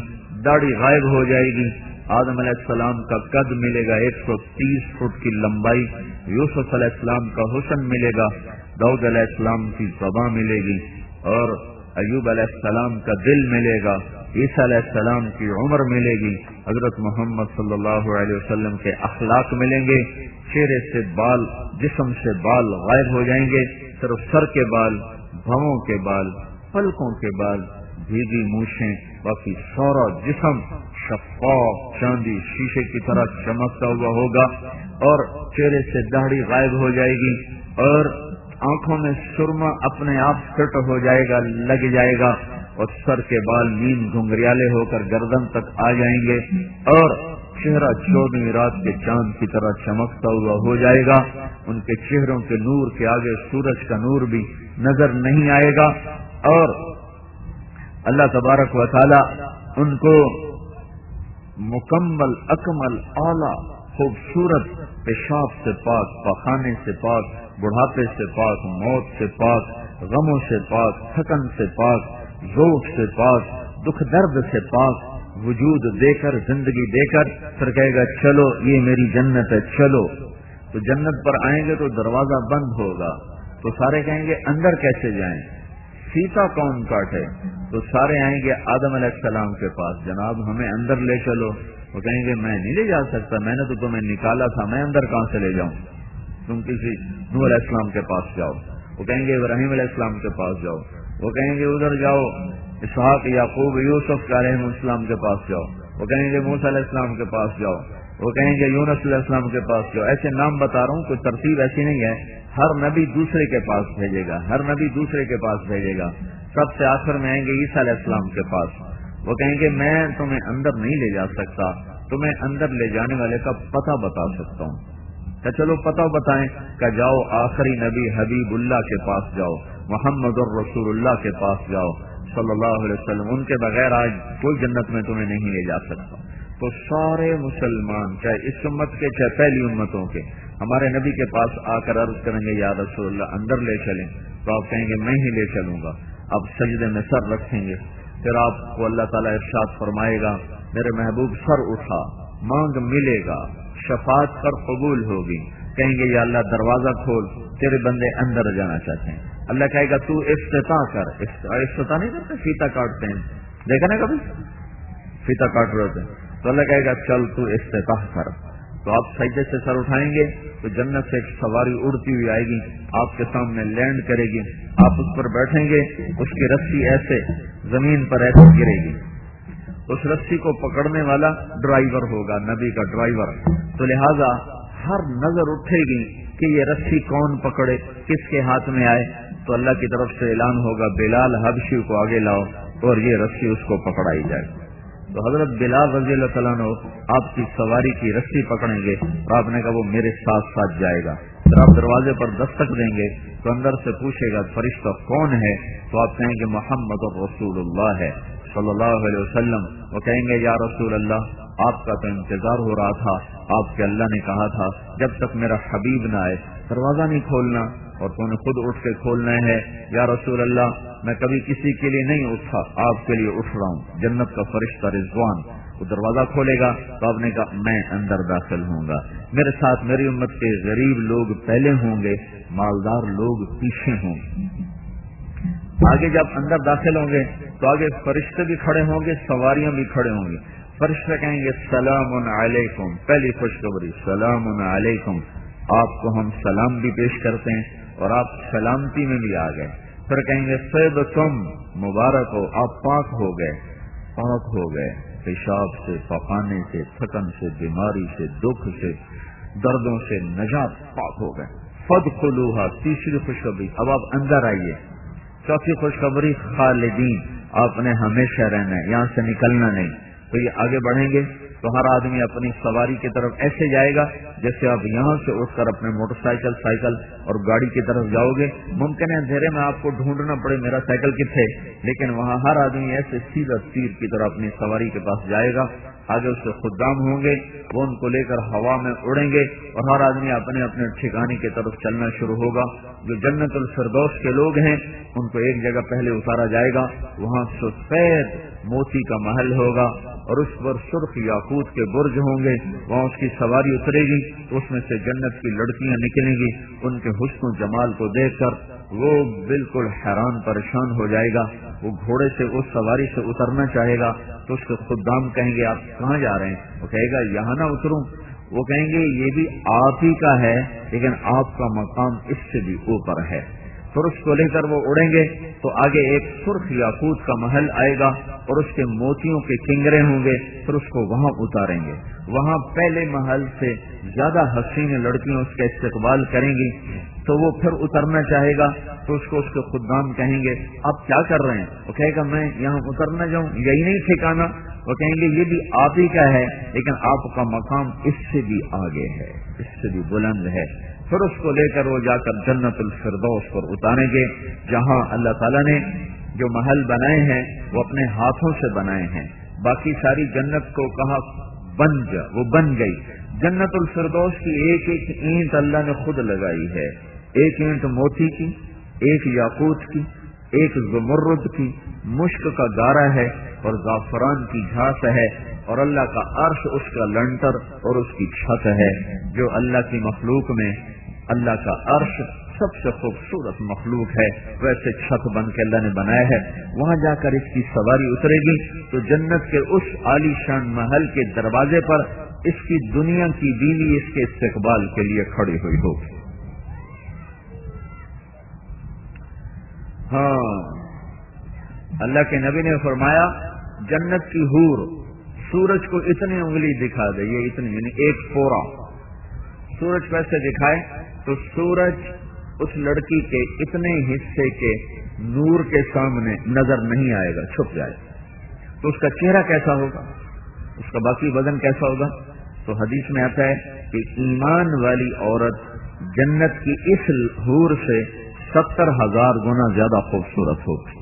داڑھی غائب ہو جائے گی۔ آدم علیہ السلام کا قد ملے گا 130 فٹ کی لمبائی، یوسف علیہ السلام کا حسن ملے گا، داؤد علیہ السلام کی زبان ملے گی، اور ایوب علیہ السلام کا دل ملے گا، عیسیٰ علیہ السلام کی عمر ملے گی، حضرت محمد صلی اللہ علیہ وسلم کے اخلاق ملیں گے۔ چہرے سے بال، جسم سے بال غائب ہو جائیں گے، صرف سر کے بال، بھووں کے بال، پلکوں کے بال، بھیگی مونچھیں، باقی سارا جسم شفاف چاندی شیشے کی طرح چمکتا ہوا ہوگا، اور چہرے سے داڑھی غائب ہو جائے گی، اور آنکھوں میں سرما اپنے آپ فٹ ہو جائے گا، لگ جائے گا، اور سر کے بال نیم گھنگریالے ہو کر گردن تک آ جائیں گے، اور چہرہ 14ویں رات کے چاند کی طرح چمکتا ہوا ہو جائے گا۔ ان کے چہروں کے نور کے آگے سورج کا نور بھی نظر نہیں آئے گا، اور اللہ تبارک و تعالی ان کو مکمل اکمل اعلیٰ خوبصورت پیشاب سے پاک، پخانے سے پاک، بڑھاپے سے پاک، موت سے پاک، غموں سے پاک، تھکن سے پاک، ذوق سے پاک، دکھ درد سے پاک، وجود دے کر، زندگی دے کر پھر کہے گا چلو یہ میری جنت ہے، چلو. تو جنت پر آئیں گے تو دروازہ بند ہوگا، تو سارے کہیں گے اندر کیسے جائیں؟ سیتا کون کاٹے؟ تو سارے آئیں گے آدم علیہ السلام کے پاس، جناب ہمیں اندر لے چلو. وہ کہیں گے میں نہیں لے جا سکتا، میں نے تو تمہیں نکالا تھا، میں اندر کہاں سے لے جاؤں؟ تم کسی نوح علیہ السلام کے پاس جاؤ. وہ کہیں گے ابراہیم علیہ السلام کے پاس جاؤ. وہ کہیں گے ادھر جاؤ اسحاق، یعقوب، یوسف علیہ السلام کے پاس جاؤ. وہ کہیں گے موسیٰ علیہ السلام کے پاس جاؤ. وہ کہیں گے یونس علیہ السلام کے پاس جاؤ. ایسے نام بتا رہا ہوں، کوئی ترتیب ایسی نہیں ہے. ہر نبی دوسرے کے پاس بھیجے گا، ہر نبی دوسرے کے پاس بھیجے گا. سب سے آخر میں آئیں گے عیسیٰ علیہ السلام کے پاس. وہ کہیں گے میں تمہیں اندر نہیں لے جا سکتا، تمہیں اندر لے جانے والے کا پتہ بتا سکتا ہوں. کہ چلو پتہ بتائیں. کہ جاؤ آخری نبی حبیب اللہ کے پاس جاؤ، محمد الرسول اللہ کے پاس جاؤ صلی اللہ علیہ وسلم. ان کے بغیر آج کوئی جنت میں تمہیں نہیں لے جا سکتا. تو سارے مسلمان چاہے اس امت کے چاہے پہلی امتوں کے ہمارے نبی کے پاس آ کر عرض کریں گے یا رسول اللہ اندر لے چلیں. تو آپ کہیں گے میں ہی لے چلوں گا. اب سجدے میں سر رکھیں گے، پھر آپ کو اللہ تعالیٰ ارشاد فرمائے گا میرے محبوب سر اٹھا، مانگ ملے گا، شفاعت پر قبول ہوگی. کہیں گے یا اللہ دروازہ کھول، تیرے بندے اندر جانا چاہتے ہیں. اللہ کہے گا تو افتتاح کر. افتتاح نہیں کرتے، فیتا کاٹتے ہیں، دیکھا نا کبھی فیتا کاٹ رہے ہوتے ہیں. تو اللہ کہے گا چل تو افتتاح کر. تو آپ سجدے سے سر اٹھائیں گے تو جنت سے ایک سواری اڑتی ہوئی آئے گی، آپ کے سامنے لینڈ کرے گی. آپ اس پر بیٹھیں گے، اس کی رسی ایسے زمین پر ایسے گرے گی. اس رسی کو پکڑنے والا ڈرائیور ہوگا، نبی کا ڈرائیور. تو لہذا ہر نظر اٹھے گی کہ یہ رسی کون پکڑے، کس کے ہاتھ میں آئے. تو اللہ کی طرف سے اعلان ہوگا بلال حبشی کو آگے لاؤ اور یہ رسی اس کو پکڑائی جائے. تو حضرت بلال رضی اللہ تعالیٰ عنہ آپ کی سواری کی رسی پکڑیں گے اور آپ نے کہا وہ میرے ساتھ ساتھ جائے گا. پھر آپ دروازے پر دستک دیں گے تو اندر سے پوچھے گا فرشتہ کون ہے؟ تو آپ کہیں گے محمد رسول اللہ ہے صلی اللہ علیہ وسلم. وہ کہیں گے یا رسول اللہ آپ کا تو انتظار ہو رہا تھا، آپ کے اللہ نے کہا تھا جب تک میرا حبیب نہ آئے دروازہ نہیں کھولنا، اور تو نے خود اٹھ کے کھولنا ہے. یا رسول اللہ میں کبھی کسی کے لیے نہیں اٹھا، آپ کے لیے اٹھ رہا ہوں. جنت کا فرشتہ رضوان وہ دروازہ کھولے گا تو آپ نے کہا میں اندر داخل ہوں گا. میرے ساتھ میری امت کے غریب لوگ پہلے ہوں گے، مالدار لوگ پیچھے ہوں گے. آگے جب اندر داخل ہوں گے تو آگے فرشتے بھی کھڑے ہوں گے، سواریاں بھی کھڑے ہوں گے. فرشتے کہیں گے سلام علیکم، پہلی خوشخبری سلام علیکم، آپ کو ہم سلام بھی پیش کرتے ہیں اور آپ سلامتی میں بھی آ گئے. پھر کہیں گے طیبتم، مبارک ہو، آپ پاک ہو گئے، پاک ہو گئے پیشاب سے، پخانے سے، تھکن سے، بیماری سے، دکھ سے، دردوں سے نجات، پاک ہو گئے. فادخلوها، تیسری خوشخبری اب آپ اندر آئیے. چوتھی خوشخبری خالدین، آپ نے ہمیشہ رہنا ہے، یہاں سے نکلنا نہیں. تو یہ آگے بڑھیں گے تو ہر آدمی اپنی سواری کی طرف ایسے جائے گا جیسے آپ یہاں سے اٹھ کر اپنے موٹر سائیکل، سائیکل اور گاڑی کی طرف جاؤ گے. ممکن ہے اندھیرے میں آپ کو ڈھونڈنا پڑے میرا سائیکل کتنے، لیکن وہاں ہر آدمی ایسے سیدھا تیر کی طرح اپنی سواری کے پاس جائے گا. آگے اس سے خدام ہوں گے، وہ ان کو لے کر ہوا میں اڑیں گے اور ہر آدمی اپنے اپنے ٹھکانے کی طرف چلنا شروع ہوگا. جو جنت الفردوس کے لوگ ہیں ان کو ایک جگہ پہلے اتارا جائے گا، وہاں سفید موتی کا محل ہوگا اور اس پر سرخ یاقوت کے برج ہوں گے. وہاں اس کی سواری اترے گی تو اس میں سے جنت کی لڑکیاں نکلیں گی. ان کے حسن و جمال کو دیکھ کر وہ بالکل حیران پریشان ہو جائے گا. وہ گھوڑے سے اس سواری سے اترنا چاہے گا تو اس کے خدام کہیں گے آپ کہاں جا رہے ہیں؟ وہ کہے گا یہاں نہ اتروں. وہ کہیں گے یہ بھی آپ ہی کا ہے لیکن آپ کا مقام اس سے بھی اوپر ہے. پھر اس کو لے کر وہ اڑیں گے تو آگے ایک سرخ یاقوت کا محل آئے گا اور اس کے موتیوں کے کنگرے ہوں گے. پھر اس کو وہاں اتاریں گے. وہاں پہلے محل سے زیادہ حسین لڑکیاں اس کا استقبال کریں گی. تو وہ پھر اترنا چاہے گا تو اس کو اس کے خدام کہیں گے آپ کیا کر رہے ہیں؟ وہ کہے گا میں یہاں اترنا جاؤں، یہی نہیں ٹھکانا. وہ کہیں گے یہ بھی آپ ہی کا ہے لیکن آپ کا مقام اس سے بھی آگے ہے، اس سے بھی بلند ہے. پھر اس کو لے کر وہ جا کر جنت الفردوس پر اتاریں گے جہاں اللہ تعالیٰ نے جو محل بنائے ہیں وہ اپنے ہاتھوں سے بنائے ہیں. باقی ساری جنت کو کہا بن جا، وہ بن گئی. جنت الفردوس کی ایک ایک اینٹ اللہ نے خود لگائی ہے. ایک اینٹ موتی کی، ایک یاقوت کی، ایک زمرد کی، مشک کا گارا ہے اور زعفران کی گھاس ہے، اور اللہ کا عرش اس کا لنٹر اور اس کی چھت ہے۔ جو اللہ کی مخلوق میں اللہ کا عرش سب سے خوبصورت مخلوق ہے، ویسے چھت بن کے اللہ نے بنایا ہے۔ وہاں جا کر اس کی سواری اترے گی تو جنت کے اس عالی شان محل کے دروازے پر اس کی دنیا کی بیوی اس کے استقبال کے لیے کھڑی ہوئی ہوگی۔ ہاں، اللہ کے نبی نے فرمایا جنت کی حور سورج کو اتنی انگلی دکھا دے، یہ اتنی یعنی ایک پورا سورج کیسے دکھائے تو سورج اس لڑکی کے اتنے حصے کے نور کے سامنے نظر نہیں آئے گا، چھپ جائے گا۔ تو اس کا چہرہ کیسا ہوگا، اس کا باقی بدن کیسا ہوگا؟ تو حدیث میں آتا ہے کہ ایمان والی عورت جنت کی اس حور سے 70,000 گنا زیادہ خوبصورت ہوگی۔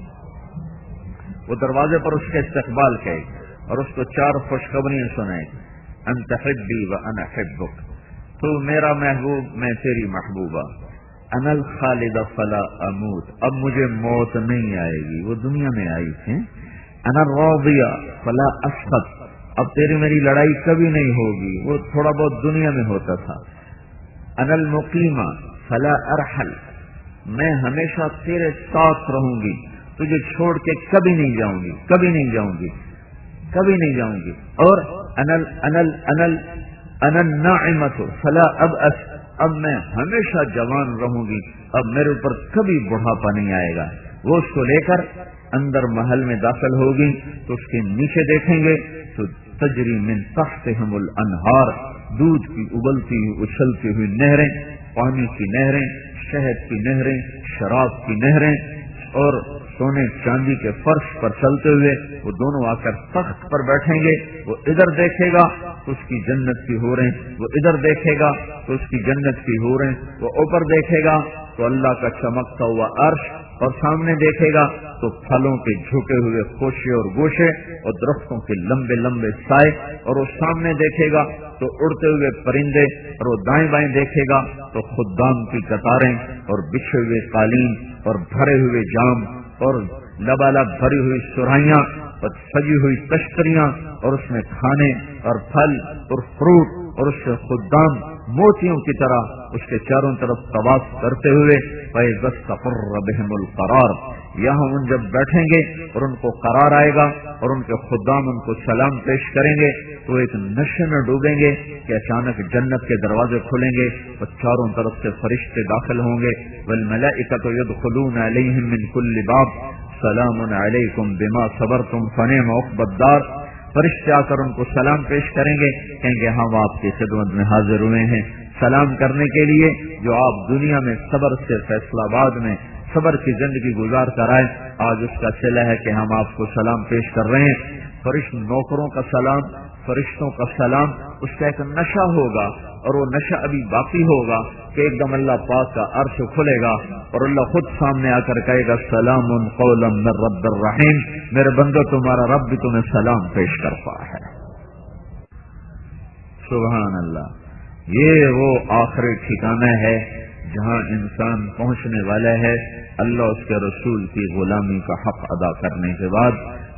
وہ دروازے پر اس کے استقبال کرے گی اور اس کو 4 خوشخبریاں سنائے گی، انت حبی و انا حبک، تو میرا محبوب میں تیری محبوبہ، انا الخالد فلا اموت، اب مجھے موت نہیں آئے گی، وہ دنیا میں آئی تھی، انا الراضیہ فلا اسخط، اب تیری میری لڑائی کبھی نہیں ہوگی، وہ تھوڑا بہت دنیا میں ہوتا تھا، انا المقیمہ فلا ارحل، میں ہمیشہ تیرے ساتھ رہوں گی، تجھے چھوڑ کے کبھی نہیں جاؤں گی، کبھی نہیں جاؤں گی، کبھی نہیں جاؤں گی، اور انا الناعمۃ فلا ابأس، اب میں ہمیشہ جوان رہوں گی، اب میرے اوپر کبھی بڑھاپا نہیں آئے گا۔ وہ اس کو لے کر اندر محل میں داخل ہوگی تو اس کے نیچے دیکھیں گے تو تجری من تحتہم الانہار، دودھ کی ابلتی ہوئی اچھلتی ہوئی نہریں، پانی کی نہریں، شہد کی نہریں، شراب کی نہریں، اور سونے چاندی کے فرش پر چلتے ہوئے وہ دونوں آ کر تخت پر بیٹھیں گے، وہ ادھر دیکھے گا تو اس کی جنت کی حوریں، وہ ادھر دیکھے گا تو اس کی جنت کی حوریں، وہ اوپر دیکھے گا تو اللہ کا چمکتا ہوا عرش، اور سامنے دیکھے گا تو پھلوں کے جھکے ہوئے خوشے اور گوشے اور درختوں کے لمبے لمبے سائے، اور وہ سامنے دیکھے گا تو اڑتے ہوئے پرندے، اور وہ دائیں بائیں دیکھے گا تو خدام کی قطاریں اور بچھے ہوئے قالین اور بھرے ہوئے جام اور لبالب بھری ہوئی سرائیاں اور سجی ہوئی تشتریاں، اور اس میں کھانے اور پھل اور فروٹ، اور اس سے خدام موتیوں کی طرح اس کے چاروں طرف طواف کرتے ہوئے، فَإِذَا اسْتَقَرَّ بِهِمُ الْقَرَارُ، یہاں ان جب بیٹھیں گے اور ان کو قرار آئے گا اور ان کے خدام ان کو سلام پیش کریں گے تو ایک نشے میں ڈوبیں گے کہ اچانک جنت کے دروازے کھلیں گے اور چاروں طرف سے فرشتے داخل ہوں گے، وَالْمَلَائِكَةُ يَدْخُلُونَ عَلَيْهِمْ مِنْ كُلِّ بَابٍ سَلَامٌ عَلَيْكُمْ بِمَا صَبَرْتُمْ فَنِعْمَ عُقْبَى الدَّارِ، فرشتے آ کر ان کو سلام پیش کریں گے، کہیں گے ہم آپ کی خدمت میں حاضر ہوئے ہیں سلام کرنے کے لیے، جو آپ دنیا میں صبر سے فیصلہ آباد میں صبر کی زندگی گزار کر آئے، آج اس کا صلہ ہے کہ ہم آپ کو سلام پیش کر رہے ہیں۔ فرشت نوکروں کا سلام، فرشتوں کا سلام، اس کا ایک نشہ ہوگا، اور وہ نشہ ابھی باقی ہوگا کہ ایک دم اللہ پاک کا عرش کھلے گا اور اللہ خود سامنے آ کر کہے گا سلام قولا من رب الرحیم، میرے بندو تمہارا رب بھی تمہیں سلام پیش کرتا ہے۔ سبحان اللہ، یہ وہ آخری ٹھکانہ ہے جہاں انسان پہنچنے والا ہے اللہ اس کے رسول کی غلامی کا حق ادا کرنے کے بعد۔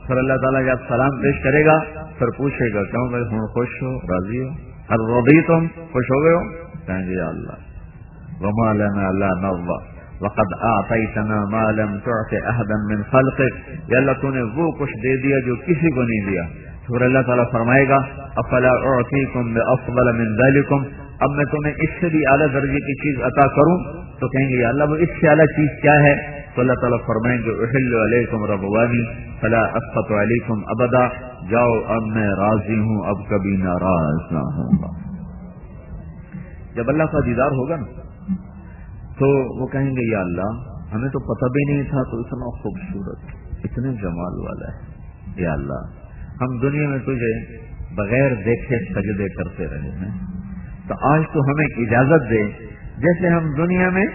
پھر اللہ تعالیٰ جب سلام پیش کرے گا پھر پوچھے گا کیوں بھائی ہوں خوش ہو، راضی ہو، ہر رضیتم، خوش ہو گئے ہو؟ کہیں گے یا اللہ وما لنا لا نرضى وقد اعطيتنا ما لم تعط احدا من خلقك، یا اللہ تو نے وہ کچھ دے دیا جو کسی کو نہیں دیا۔ پھر اللہ تعالیٰ فرمائے گا افلا اعطيكم بافضل من ذلكم، اب میں تمہیں اس سے بھی اعلیٰ درجے کی چیز عطا کروں؟ تو کہیں گے یا اللہ وہ اس سے اعلیٰ چیز کیا ہے؟ تو اللہ تعالیٰ فرمائیں گے احل علیکم رضوانی فلا اسخط علیکم ابدا، جاؤ اب میں راضی ہوں، اب کبھی ناراض نہ ہوں گا۔ جب اللہ کا دیدار ہوگا نا تو وہ کہیں گے یا اللہ ہمیں تو پتہ بھی نہیں تھا تو اتنا خوبصورت، اتنے جمال والا ہے، یا اللہ ہم دنیا میں تجھے بغیر دیکھے سجدے کرتے رہے ہیں، تو آج تو ہمیں اجازت دے جیسے ہم دنیا میں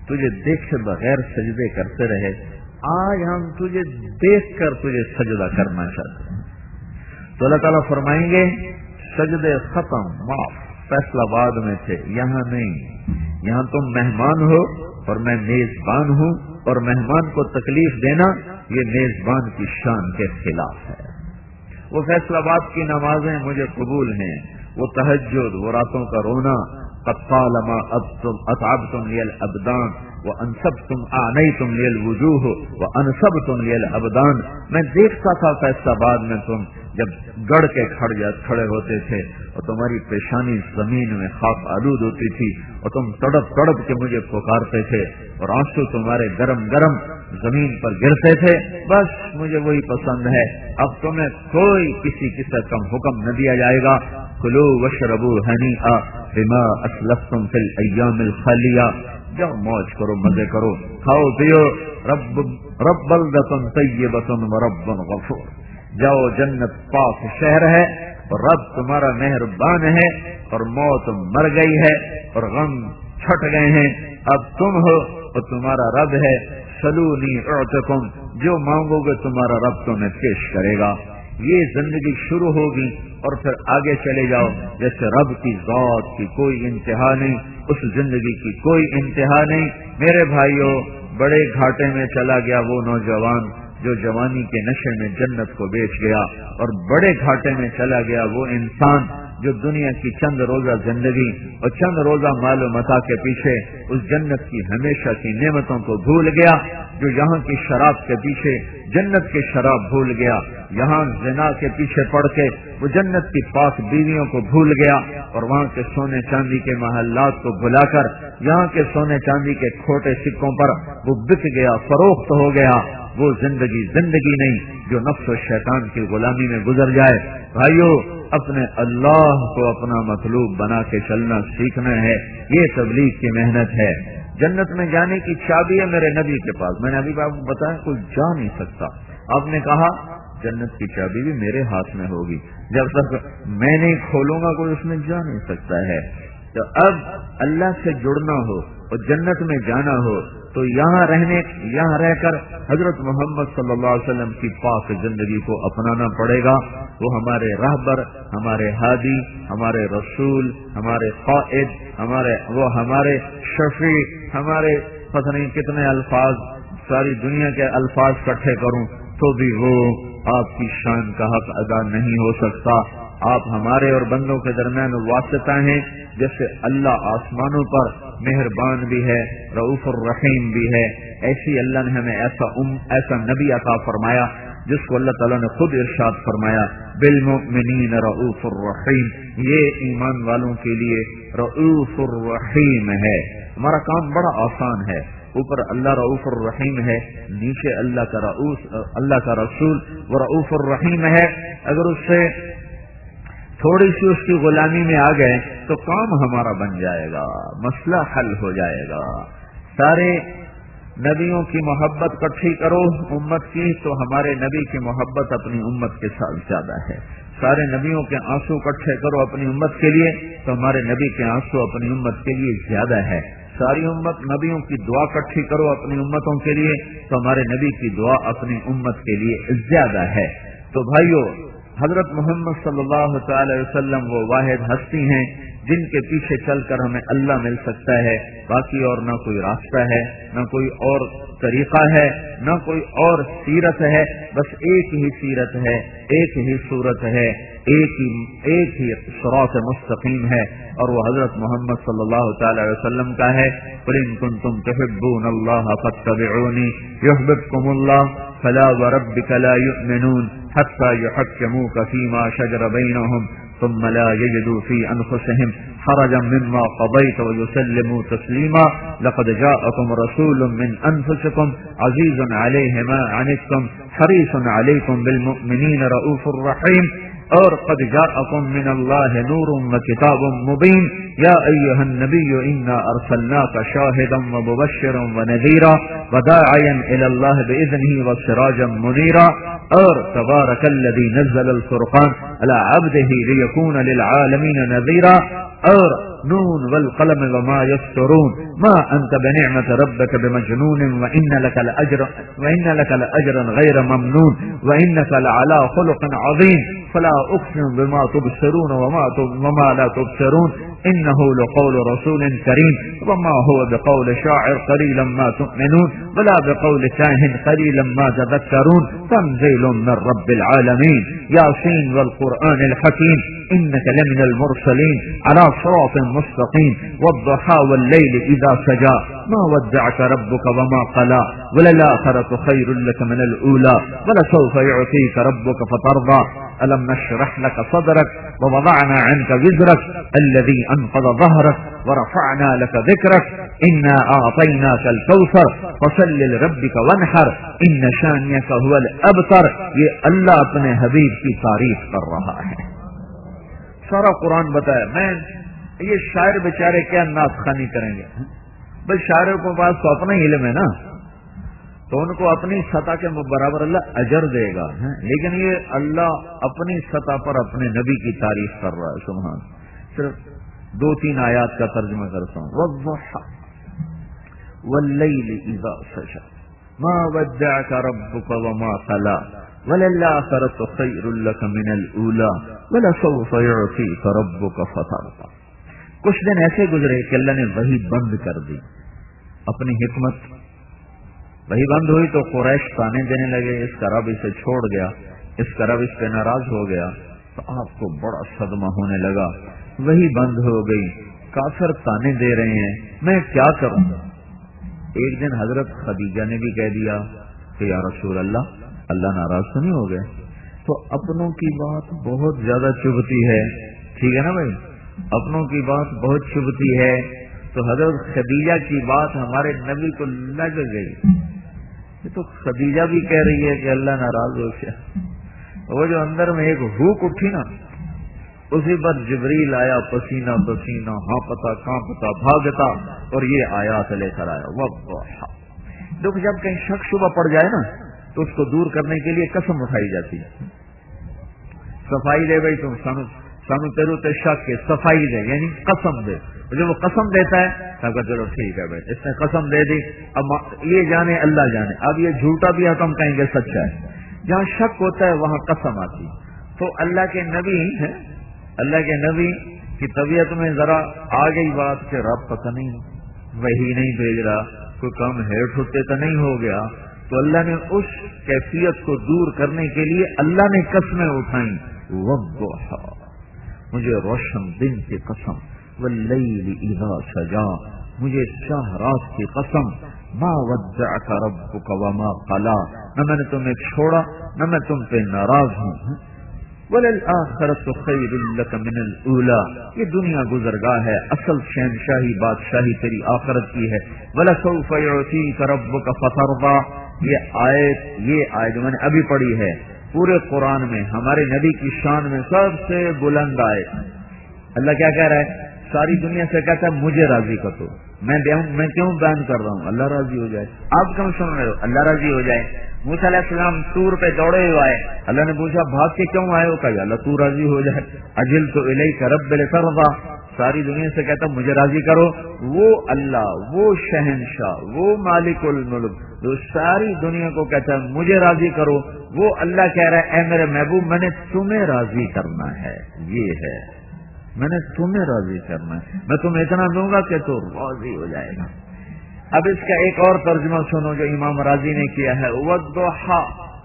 تجھے دیکھے بغیر سجدے کرتے رہے، آج ہم تجھے دیکھ کر تجھے سجدہ کرنا چاہتے ہیں۔ تو اللہ تعالیٰ فرمائیں گے سجدے ختم، معاف، فیصلہ بعد میں تھے، یہاں نہیں، یہاں تم مہمان ہو اور میں میزبان ہوں، اور مہمان کو تکلیف دینا یہ میزبان کی شان کے خلاف ہے۔ وہ فیصل آباد کی نمازیں مجھے قبول ہیں، وہ تہجد، وہ راتوں کا رونا، قد طالما اتعبتم لی الابدان وانصبتم اعنیتم لی الوجوہ وانصبتم لی الابدان۔ میں دیکھتا تھا فیصل آباد میں تم جب گڑ کے کھڑے ہوتے تھے اور تمہاری پیشانی زمین میں خاک آلود ہوتی تھی اور تم تڑپ تڑپ کے مجھے پکارتے تھے اور آنسو تمہارے گرم گرم زمین پر گرتے تھے، بس مجھے وہی پسند ہے۔ اب تمہیں کوئی کسی قسم کا حکم نہ دیا جائے گا، کلو وشربو ہنیئا بما اسلفتم فی الایام الخالیہ، جاؤ موج کرو، مزے کرو، کھاؤ پیو، رب بلدۃ طیبۃ ورب غفور، جاؤ جنت پاک شہر ہے اور رب تمہارا مہربان ہے، اور موت مر گئی ہے اور غم چھٹ گئے ہیں، اب تم ہو اور تمہارا رب ہے، سلونی اعطکم، جو مانگو گے تمہارا رب تمہیں پیش کرے گا۔ یہ زندگی شروع ہوگی اور پھر آگے چلے جاؤ، جیسے رب کی ذات کی کوئی انتہا نہیں، اس زندگی کی کوئی انتہا نہیں۔ میرے بھائیوں، بڑے گھاٹے میں چلا گیا وہ نوجوان جو جوانی کے نشے میں جنت کو بیچ گیا، اور بڑے گھاٹے میں چلا گیا وہ انسان جو دنیا کی چند روزہ زندگی اور چند روزہ مال و متاع کے پیچھے اس جنت کی ہمیشہ کی نعمتوں کو بھول گیا، جو یہاں کی شراب کے پیچھے جنت کی شراب بھول گیا، یہاں زنا کے پیچھے پڑ کے وہ جنت کی پاک بیویوں کو بھول گیا، اور وہاں کے سونے چاندی کے محلات کو بھلا کر یہاں کے سونے چاندی کے کھوٹے سکوں پر وہ بک گیا، فروخت ہو گیا۔ وہ زندگی نہیں جو نفس و شیطان کی غلامی میں گزر جائے۔ بھائیو، اپنے اللہ کو اپنا مطلوب بنا کے چلنا سیکھنا ہے، یہ تبلیغ کی محنت ہے۔ جنت میں جانے کی چابی ہے میرے نبی کے پاس، میں نے ابھی آپ کو بتایا کوئی جا نہیں سکتا۔ آپ نے کہا جنت کی چابی بھی میرے ہاتھ میں ہوگی، جب تک میں نہیں کھولوں گا کوئی اس میں جا نہیں سکتا ہے۔ تو اب اللہ سے جڑنا ہو اور جنت میں جانا ہو تو یہاں رہ کر حضرت محمد صلی اللہ علیہ وسلم کی پاک زندگی کو اپنانا پڑے گا۔ وہ ہمارے راہبر، ہمارے ہادی، ہمارے رسول، ہمارے قائد، ہمارے شفیع، ہمارے پتہ نہیں کتنے الفاظ، ساری دنیا کے الفاظ اکٹھے کروں تو بھی وہ آپ کی شان کا حق ادا نہیں ہو سکتا۔ آپ ہمارے اور بندوں کے درمیان واسطہ ہیں، جیسے اللہ آسمانوں پر مہربان بھی ہے، رؤوف الرحیم بھی ہے، ایسی اللہ نے ہمیں ایسا نبی عطا فرمایا جس کو اللہ تعالیٰ نے خود ارشاد فرمایا بالمؤمنین رؤوف الرحیم، یہ ایمان والوں کے لیے رؤوف الرحیم ہے۔ ہمارا کام بڑا آسان ہے، اوپر اللہ رؤوف الرحیم ہے، نیچے اللہ کا رسول وہ رؤوف الرحیم ہے۔ اگر اس سے تھوڑی سی اس کی غلامی میں آ گئے تو کام ہمارا بن جائے گا، مسئلہ حل ہو جائے گا۔ سارے نبیوں کی محبت اکٹھی کرو امت کی تو ہمارے نبی کی محبت اپنی امت کے ساتھ زیادہ ہے۔ سارے نبیوں کے آنسو اکٹھے کرو اپنی امت کے لیے تو ہمارے نبی کے آنسو اپنی امت کے لیے زیادہ ہے۔ ساری امت نبیوں کی دعا اکٹھی کرو اپنی امتوں کے لیے تو ہمارے نبی کی دعا اپنی امت کے لیے زیادہ ہے۔ تو بھائیو، حضرت محمد صلی اللہ تعالی وسلم وہ واحد ہستی ہیں جن کے پیچھے چل کر ہمیں اللہ مل سکتا ہے، باقی اور نہ کوئی راستہ ہے، نہ کوئی اور طریقہ ہے، نہ کوئی اور سیرت ہے، بس ایک ہی سیرت ہے، ایک ہی صورت ہے، ایک ہی صراط مستقیم ہے، اور وہ حضرت محمد صلی اللہ تعالی وسلم کا ہے۔ قل ان کنتم تحبون اللہ فاتبعونی یحببکم اللہ فلا وربک لا یؤمنون حتى يحكموك فيما شجر بينهم ثم لا يجدوا في أنفسهم حرجا مما قضيت ويسلموا تسليما لقد جاءكم رسول من أنفسكم عزيز عليه ما عنتم حريص عليكم بالمؤمنين رؤوف رحيم اور قد جاءكم من الله نور وكتاب مبين يا أيها النبي إنا أرسلناك شاهدا ومبشرا ونذيرا وداعيا إلى الله بإذنه وسراجا منيرا اور تبارك الذي نزل الفرقان على عبده ليكون للعالمين نذيرا اور نون والقلم وما يسطرون ما أنت بنعمة ربك بمجنون وإن لك لأجرا غير ممنون وإنك لعلى خلق عظيم۔ فلا اقسم بما تبصرون وما لا تبصرون انه لقول رسول کریم وما هو بقول شاعر قليلا ما تؤمنون ولا بقول كاهن قليلا ما تذكرون تنزيل من رب العالمين ياسين والقرآن الحكيم انك لمن المرسلين على صراط مستقيم والضحى والليل اذا سجى ما ودعك ربك وما قلى وللآخرة خير لك من الأولى ولسوف يعطيك ربك فترضى ألم نشرح لك صدرك ووضعنا عنك وزرك الذي أنقض ظهرك ورفعنا لك ذكرك إنا أعطيناك الكوثر فصل لربك وانحر إن شانئك هو الأبتر. یہ اللہ اپنے حبیب کی تعریف کر رہا ہے. سارا قرآن بتایا. میں یہ شاعر بیچارے کیا نعت خوانی کریں گے؟ بھائی شاعروں کے پاس تو اپنا ہی علم ہے نا، تو ان کو اپنی سطح کے برابر اللہ اجر دے گا، لیکن یہ اللہ اپنی سطح پر اپنے نبی کی تعریف کر رہا ہے. سبحان. صرف 2-3 آیات کا ترجمہ کرتا ہوں. والضحى والليل اذا سجى ما ودعك ربك وما قلى وللآخرة خير لك من الأولى ولسوف يعطيك ربك فترضى. کچھ دن ایسے گزرے کہ اللہ نے وحی بند کر دی. اپنی حکمت وہی بند ہوئی تو قریش تانے دینے لگے، اس کا رب اسے چھوڑ گیا، اس کا رب اس پہ ناراض ہو گیا. تو آپ کو بڑا صدمہ ہونے لگا. وہی بند ہو گئی، کافر تانے دے رہے ہیں، میں کیا کروں؟ ایک دن حضرت خدیجہ نے بھی کہہ دیا کہ یا رسول اللہ ناراض تو نہیں ہو گئے؟ تو اپنوں کی بات بہت زیادہ چبھتی ہے، ٹھیک ہے نا بھائی، اپنوں کی بات بہت چبھتی ہے. تو حضرت خدیجہ کی بات ہمارے نبی کو لگ گئی. یہ تو خدیجہ بھی کہہ رہی ہے کہ اللہ ناراض ہو گیا. وہ جو اندر میں ایک ہوک اٹھی نا، اسی پر جبریل آیا پسینہ پسینہ، ہانپتا کانپتا بھاگتا، اور یہ آیات لے کر آیا. والضحى. دیکھو جب کہیں شک شبہ پڑ جائے نا تو اس کو دور کرنے کے لیے قسم اٹھائی جاتی ہے. صفائی دے بھائی تم سانو تیرو تے شک کے صفائی دے، یعنی قسم دے. جب وہ قسم دیتا ہے تو چلو ٹھیک ہے بھائی، اس نے قسم دے دی، اب یہ جانے اللہ جانے، اب یہ جھوٹا بھی ہے تو ہم کہیں گے سچا ہے. جہاں شک ہوتا ہے وہاں قسم آتی. تو اللہ کے نبی کی طبیعت میں ذرا آ گئی بات کہ رب پتہ نہیں وہی نہیں بھیج رہا، کوئی کم ہیٹ ہوتے تو نہیں ہو گیا. تو اللہ نے اس کیفیت کو دور کرنے کے لیے اللہ نے قسمیں اٹھائیں. والضحى، مجھے روشن دن کی قسم، واللیل اذا سجا، مجھے چاہ رات کی قسم، ما ودعک ربک وما قلا، نہ میں نے تمہیں چھوڑا نہ میں تم پہ ناراض ہوں. وللآخرۃ خیر لک من الاولی، یہ دنیا گزرگاہ ہے، اصل شہنشاہی بادشاہی تیری آخرت کی ہے. ولسوف یعطیک ربک فترضی، یہ آیت جو میں نے ابھی پڑھی ہے پورے قرآن میں ہمارے نبی کی شان میں سب سے بلند آئے. اللہ کیا کہہ رہا ہے؟ ساری دنیا سے کہتا ہے مجھے راضی کر دو. میں کیوں بیان کر رہا ہوں؟ اللہ راضی ہو جائے. آپ کیوں سن رہے ہو؟ اللہ راضی ہو جائے. موسیٰ علیہ السلام طور پہ دوڑے ہوئے آئے، اللہ نے پوچھا بھاگ کے کیوں آئے ہو؟ کہا اللہ تو راضی ہو جائے. اجلت الیک رب لترضی، ساری دنیا سے کہتا مجھے راضی کرو. وہ اللہ، وہ شہنشاہ، وہ مالک الملک جو ساری دنیا کو کہتا ہے مجھے راضی کرو، وہ اللہ کہہ رہا ہے اے میرے محبوب میں نے تمہیں راضی کرنا ہے. یہ ہے، میں نے تمہیں راضی کرنا ہے، میں تمہیں اتنا دوں گا کہ تو راضی ہو جائے گا. اب اس کا ایک اور ترجمہ سنو جو امام راضی نے کیا ہے. والضحى،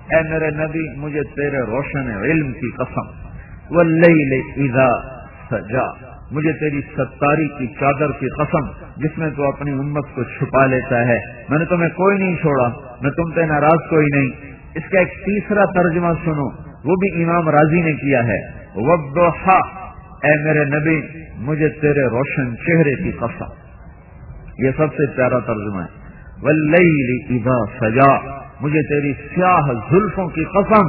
اے میرے نبی مجھے تیرے روشن علم کی قسم، واللیل اذا سجا، مجھے تیری ستاری کی چادر کی قسم جس میں تو اپنی امت کو چھپا لیتا ہے. میں نے تمہیں کوئی نہیں چھوڑا، میں تم پہ ناراض کوئی نہیں. اس کا ایک تیسرا ترجمہ سنو، وہ بھی امام راضی نے کیا ہے. والضحى، اے میرے نبی مجھے تیرے روشن چہرے کی قسم، یہ سب سے پیارا ترجمہ ہے. واللیل اذا سجا، مجھے تیری سیاہ زلفوں کی قسم،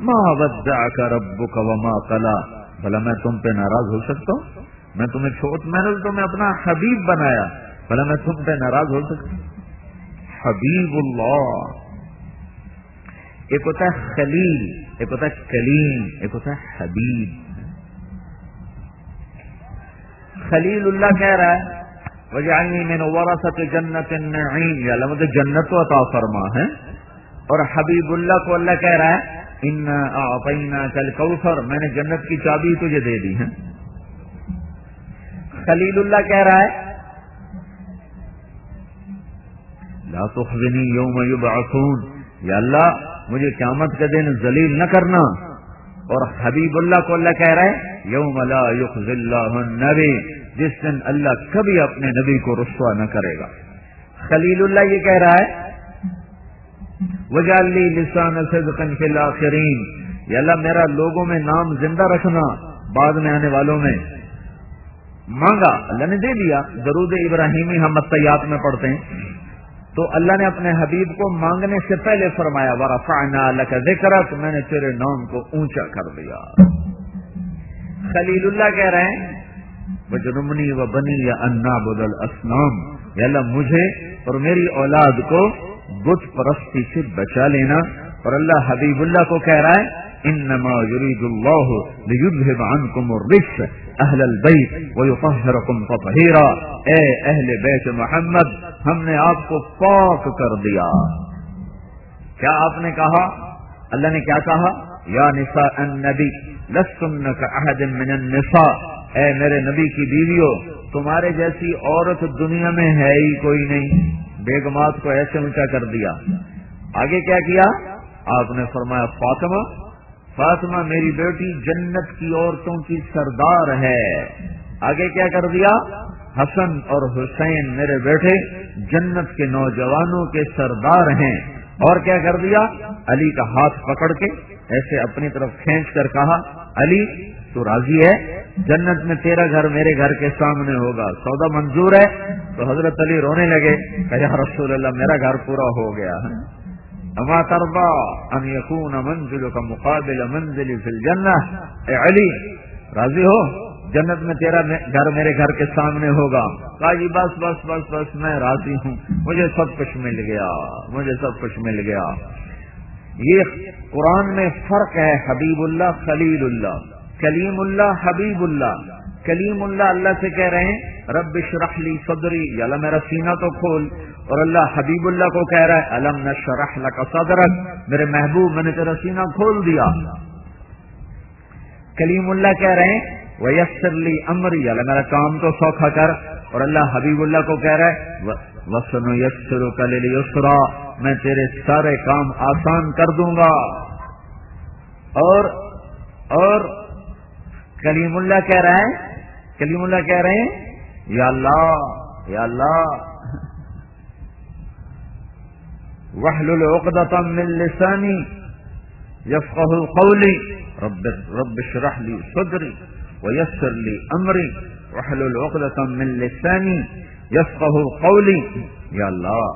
ما ودعک ربک وما قلا، بھلا میں تم پہ ناراض ہو سکتا ہوں؟ میں نے تمہیں اپنا حبیب بنایا، بھلا میں تم پہ ناراض ہو سکتا ہوں؟ حبیب اللہ، ایک ہوتا ہے خلیل، ایک ہوتا ہے کلیم، ایک ہوتا ہے حبیب. خلیل اللہ کہہ رہا ہے وَجَعَلْنِي مِنْ وَرَثَةِ جَنَّةِ النَّعِيمِ، یا اللہ مجھے جنت کو عطا فرما ہے. اور حبیب اللہ کو اللہ کہہ رہا ہے انا اعطیناک الکوثر، میں نے جنت کی چابی تجھے دے دی ہے۔ خلیل اللہ کہہ رہا ہے لا تخزنی یوم یبعثون، یا اللہ مجھے قیامت کے دن ذلیل نہ کرنا۔ اور حبیب اللہ کو اللہ کہہ رہا ہے یوم لا یخزی اللہ النبی، جس دن اللہ کبھی اپنے نبی کو رسوا نہ کرے گا۔ خلیل اللہ یہ کہہ رہا ہے وَجْعَلْ لِي لِسَانَ صِدْقٍ فِي الْآخِرِينَ، یا اللہ میرا لوگوں میں نام زندہ رکھنا بعد میں آنے والوں میں۔ مانگا اللہ نے دے دیا۔ درود ابراہیمی ہم الطیات میں پڑھتے ہیں تو اللہ نے اپنے حبیب کو مانگنے سے پہلے فرمایا وَرَفَعْنَا لَكَ ذِكْرَكَ، میں نے تیرے نام کو اونچا کر دیا۔ خلیل اللہ کہہ رہے ہیں وَجْنُبْنِي وَبَنِيَّ أَن نَّعْبُدَ الْأَصْنَامَ، یا اللہ مجھے اور میری اولاد کو بت پرستی سے بچا لینا۔ اور اللہ حبیب اللہ کو کہہ رہا ہے انما یرید اللہ لیذھب عنکم الرجس اہل البیت ویطہرکم تطہیرا، اے اہل بیت محمد ہم نے آپ کو پاک کر دیا۔ کیا آپ نے کہا؟ اللہ نے کیا کہا؟ یا نساء النبی لستن کاحد من النساء، اے میرے نبی کی بیویوں تمہارے جیسی عورت دنیا میں ہے ہی کوئی نہیں۔ بیگمات کو ایسے اونچا کر دیا۔ آگے کیا کیا؟ آپ نے فرمایا فاطمہ، فاطمہ میری بیٹی جنت کی عورتوں کی سردار ہے۔ آگے کیا کر دیا؟ حسن اور حسین میرے بیٹے جنت کے نوجوانوں کے سردار ہیں۔ اور کیا کر دیا؟ علی کا ہاتھ پکڑ کے ایسے اپنی طرف کھینچ کر کہا علی تو راضی ہے؟ جنت میں تیرا گھر میرے گھر کے سامنے ہوگا، سودا منظور ہے؟ تو حضرت علی رونے لگے کہ یا رسول اللہ میرا گھر پورا ہو گیا ہے۔ اما ترضى ان يكون منزلك مقابل منزلي في الجنة، اے علی راضی ہو جنت میں تیرا گھر میرے گھر کے سامنے ہوگا؟ کہا جی بس بس بس بس میں راضی ہوں، مجھے سب کچھ مل گیا، مجھے سب کچھ مل گیا۔ یہ قرآن میں فرق ہے حبیب اللہ خلیل اللہ، کلیم اللہ حبیب اللہ۔ کلیم اللہ اللہ سے کہہ رہے ہیں رب اشرح لی صدری، یا اللہ میرا سینہ تو کھول۔ اور اللہ حبیب اللہ کو کہہ رہا ہے الم نشرح لک صدرک، میرے محبوب میں نے تیرا سینہ کھول دیا۔ کلیم اللہ کہہ رہے ہیں ویسر لی امری، یا اللہ میرا کام تو سوکھا کر۔ اور اللہ حبیب اللہ کو کہہ رہا ہے وسنیسرک للیسرا، میں تیرے سارے کام آسان کر دوں گا۔ اور کلیم اللہ کہہ رہا ہے، کلیم اللہ کہہ رہے ہیں یا اللہ یا اللہ وَاحْلُلْ عُقْدَةً مِّن لِّسَانِي يَفْقَهُوا قَوْلِي رَبِّ اشْرَحْ لِي صَدْرِي وَيَسِّرْ لِي أَمْرِي وَاحْلُلْ عُقْدَةً مِّن لِّسَانِي يَفْقَهُوا قَوْلِي، یا اللہ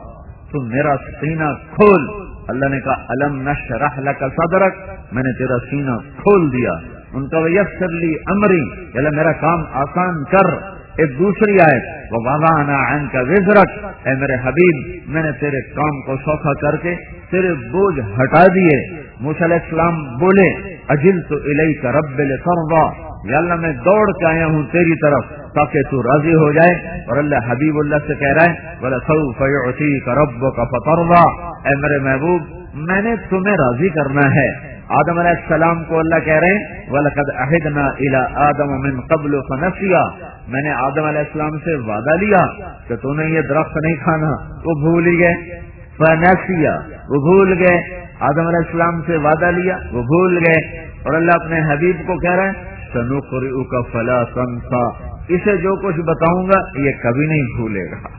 تم میرا سینہ کھول۔ اللہ نے کہا الم نشرح لک صدرک، میں نے تیرا سینہ کھول دیا۔ ان کا وَيَسِّرْ لِي أَمْرِي، یا اللہ میرا کام آسان کر۔ ایک دوسری آیت وَوَضَعْنَا عَنْكَ وِزْرَكَ، اے میرے حبیب میں نے تیرے کام کو سوکھا کر کے تیرے بوجھ ہٹا دیے۔ موسیٰ علیہ السلام بولے اجلت الیک رب لترضى، یا اللہ میں دوڑ کے آیا ہوں تیری طرف تاکہ تو راضی ہو جائے۔ اور اللہ حبیب اللہ سے کہہ رہا ہے وَلَسَوْفَ يُعْطِيكَ رَبُّكَ فَتَرْضَى، اے میرے محبوب میں نے تمہیں راضی کرنا ہے۔ آدم علیہ السلام کو اللہ کہہ رہے ہیں وَلَقَدْ عَهِدْنَا إِلَىٰ آدَمَ مِنْ قَبْلُ فَنَسِيَا، میں نے آدم علیہ السلام سے وعدہ لیا کہ تو نے یہ درخت نہیں کھانا، وہ بھول ہی گئے۔ فَنَسِيَا، وہ بھول گئے۔ آدم علیہ السلام سے وعدہ لیا، وہ بھول گئے۔ اور اللہ اپنے حبیب کو کہہ رہے ہیں سَنُقْرِئُكَ فَلَا تَنْسَىٰ، اسے جو کچھ بتاؤں گا یہ کبھی نہیں بھولے گا،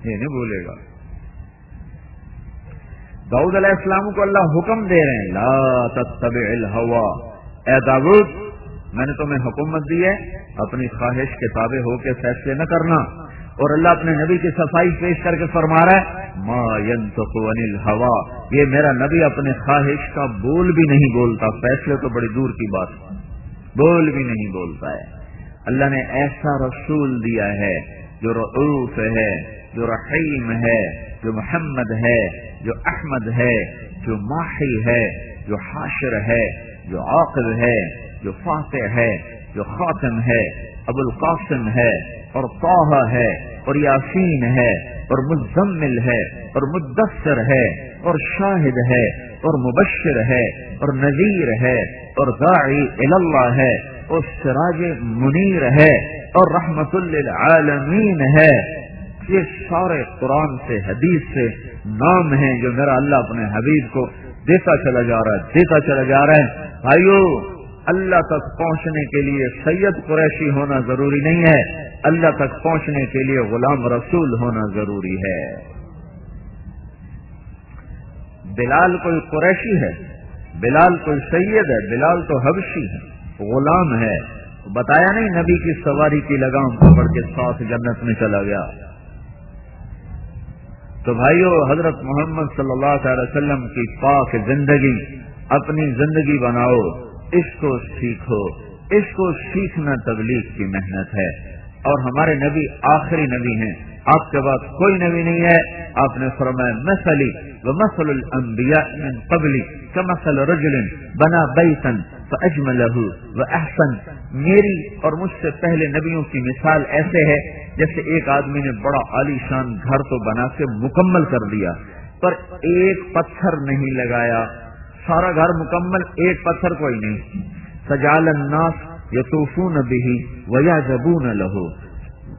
یہ نہیں بھولے گا۔ داؤد علیہ السلام کو اللہ حکم دے رہے ہیں لا تتبع الهوى، اے داؤد میں نے تمہیں حکومت دی ہے اپنی خواہش کے تابع ہو کے فیصلے نہ کرنا۔ اور اللہ اپنے نبی کی صفائی پیش کر کے فرما رہا ہے ما ينطق عن الهوى، یہ میرا نبی اپنے خواہش کا بول بھی نہیں بولتا، فیصلے تو بڑی دور کی بات، بول بھی نہیں بولتا ہے۔ اللہ نے ایسا رسول دیا ہے جو رؤوف ہے، جو رحیم ہے، جو محمد ہے، جو احمد ہے، جو ماحی ہے، جو حاشر ہے، جو عاقب ہے، جو فاتح ہے، جو خاتم ہے، ابو القاسم ہے، اور طٰہٰ ہے، اور یاسین ہے، اور مزمل ہے، اور مدثر ہے، اور شاہد ہے اور مبشر ہے اور نذیر ہے اور داعی اللہ ہے اور سراج منیر ہے اور رحمت للعالمین ہے. یہ سارے قرآن سے حدیث سے نام ہیں جو میرا اللہ اپنے حبیب کو دیتا چلا جا رہا ہے. بھائیو، اللہ تک پہنچنے کے لیے سید قریشی ہونا ضروری نہیں ہے، اللہ تک پہنچنے کے لیے غلام رسول ہونا ضروری ہے. بلال کوئی قریشی ہے، بلال کوئی سید ہے، بلال تو حبشی ہے، غلام ہے. بتایا نہیں نبی کی سواری کی لگام پکڑ کے ساتھ جنت میں چلا گیا. تو بھائیو، حضرت محمد صلی اللہ علیہ وسلم کی پاک زندگی اپنی زندگی بناؤ، اس کو سیکھو. اس کو سیکھنا تبلیغ کی محنت ہے. اور ہمارے نبی آخری نبی ہیں، آپ کے بعد کوئی نبی نہیں ہے. آپ نے فرمایا مثلی ومثل الانبیاء من قبلی کمثل رجل بنا بیتا فاجملہ واحسن. میری اور مجھ سے پہلے نبیوں کی مثال ایسے ہے جیسے ایک آدمی نے بڑا عالی شان گھر تو بنا کے مکمل کر دیا، پر ایک پتھر نہیں لگایا. سارا گھر مکمل، ایک پتھر کوئی نہیں. فجعل الناس یطوفون به ویعجبون له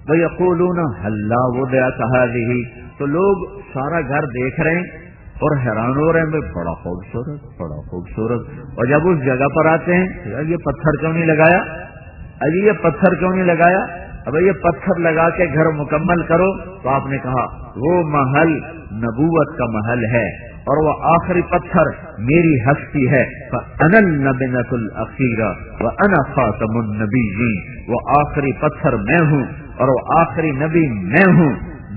ویقولون هلا وضعت هذه. تو لوگ سارا گھر دیکھ رہے ہیں اور حیران ہو رہے ہیں، بڑا خوبصورت بڑا خوبصورت. اور جب اس جگہ پر آتے ہیں، یار یہ پتھر کیوں نہیں لگایا، ابھی یہ پتھر کیوں نہیں لگایا، اب یہ پتھر لگا کے گھر مکمل کرو. تو آپ نے کہا وہ محل نبوت کا محل ہے اور وہ آخری پتھر میری ہستی ہے. فانا النبیۃ الاخیرہ وانا خاتم النبیین. وہ آخری پتھر میں ہوں اور وہ آخری نبی میں ہوں.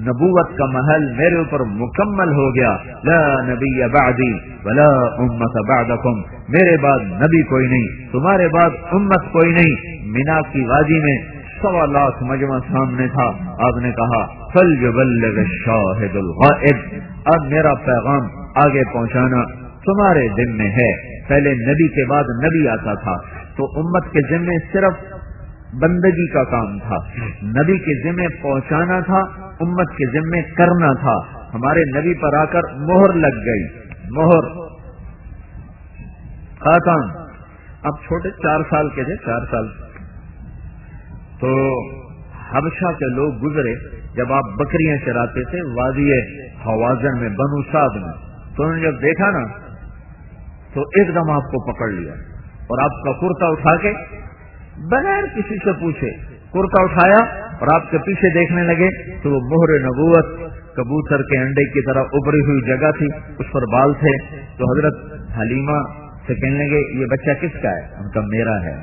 نبوت کا محل میرے اوپر مکمل ہو گیا. لا نبی بعدی ولا امت بعدکم. میرے بعد نبی کوئی نہیں، تمہارے بعد امت کوئی نہیں. مینا کی وادی میں 1.25 لاکھ مجمع سامنے تھا. آپ نے کہا فلیبلغ الشاہد الغائب. اب میرا پیغام آگے پہنچانا تمہارے ذمے ہے. پہلے نبی کے بعد نبی آتا تھا تو امت کے ذمے صرف بندگی کا کام تھا. نبی کے ذمے پہنچانا تھا، امت کے ذمے کرنا تھا. ہمارے نبی پر آ کر مہر لگ گئی، مہر خاتم. اب چھوٹے 4 سال کے تھے، 4 سال. تو حبشہ کے لوگ گزرے، جب آپ بکریاں چراتے تھے وادی حوازن میں، بنو سعد میں. تو انہوں نے جب دیکھا نا تو ایک دم آپ کو پکڑ لیا اور آپ کا کرتا اٹھا کے بغیر کسی سے پوچھے کرتا اٹھایا اور آپ کے پیچھے دیکھنے لگے تو وہ مہر نبوت کبوتر کے انڈے کی طرح ابری ہوئی جگہ تھی، اس پر بال تھے. تو حضرت حلیمہ سے کہنے لگے یہ بچہ کس کا ہے؟ ان کا میرا ہے.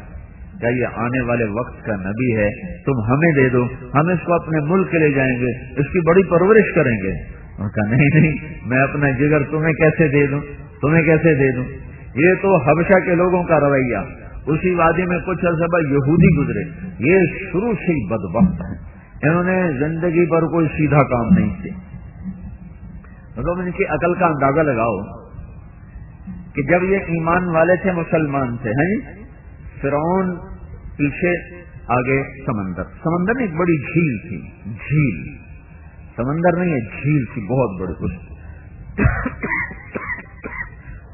کیا یہ آنے والے وقت کا نبی ہے، تم ہمیں دے دو، ہم اس کو اپنے ملک لے جائیں گے، اس کی بڑی پرورش کریں گے. ان کا نہیں، میں اپنا جگر تمہیں کیسے دے دوں، تمہیں کیسے دے دوں. یہ تو حبشہ کے لوگوں کا رویہ. اسی وادی میں کچھ عرصہ بعد یہودی گزرے، یہ شروع سے ہی بدبخت ہیں، انہوں نے زندگی پر کوئی سیدھا کام نہیں کیا. مطلب ان کی عقل کا اندازہ لگاؤ کہ جب یہ ایمان والے تھے، مسلمان تھے، ہیں فرعون پیچھے آگے سمندر، سمندر میں ایک بڑی جھیل تھی، جھیل سمندر نہیں ہے، جھیل تھی بہت بڑی.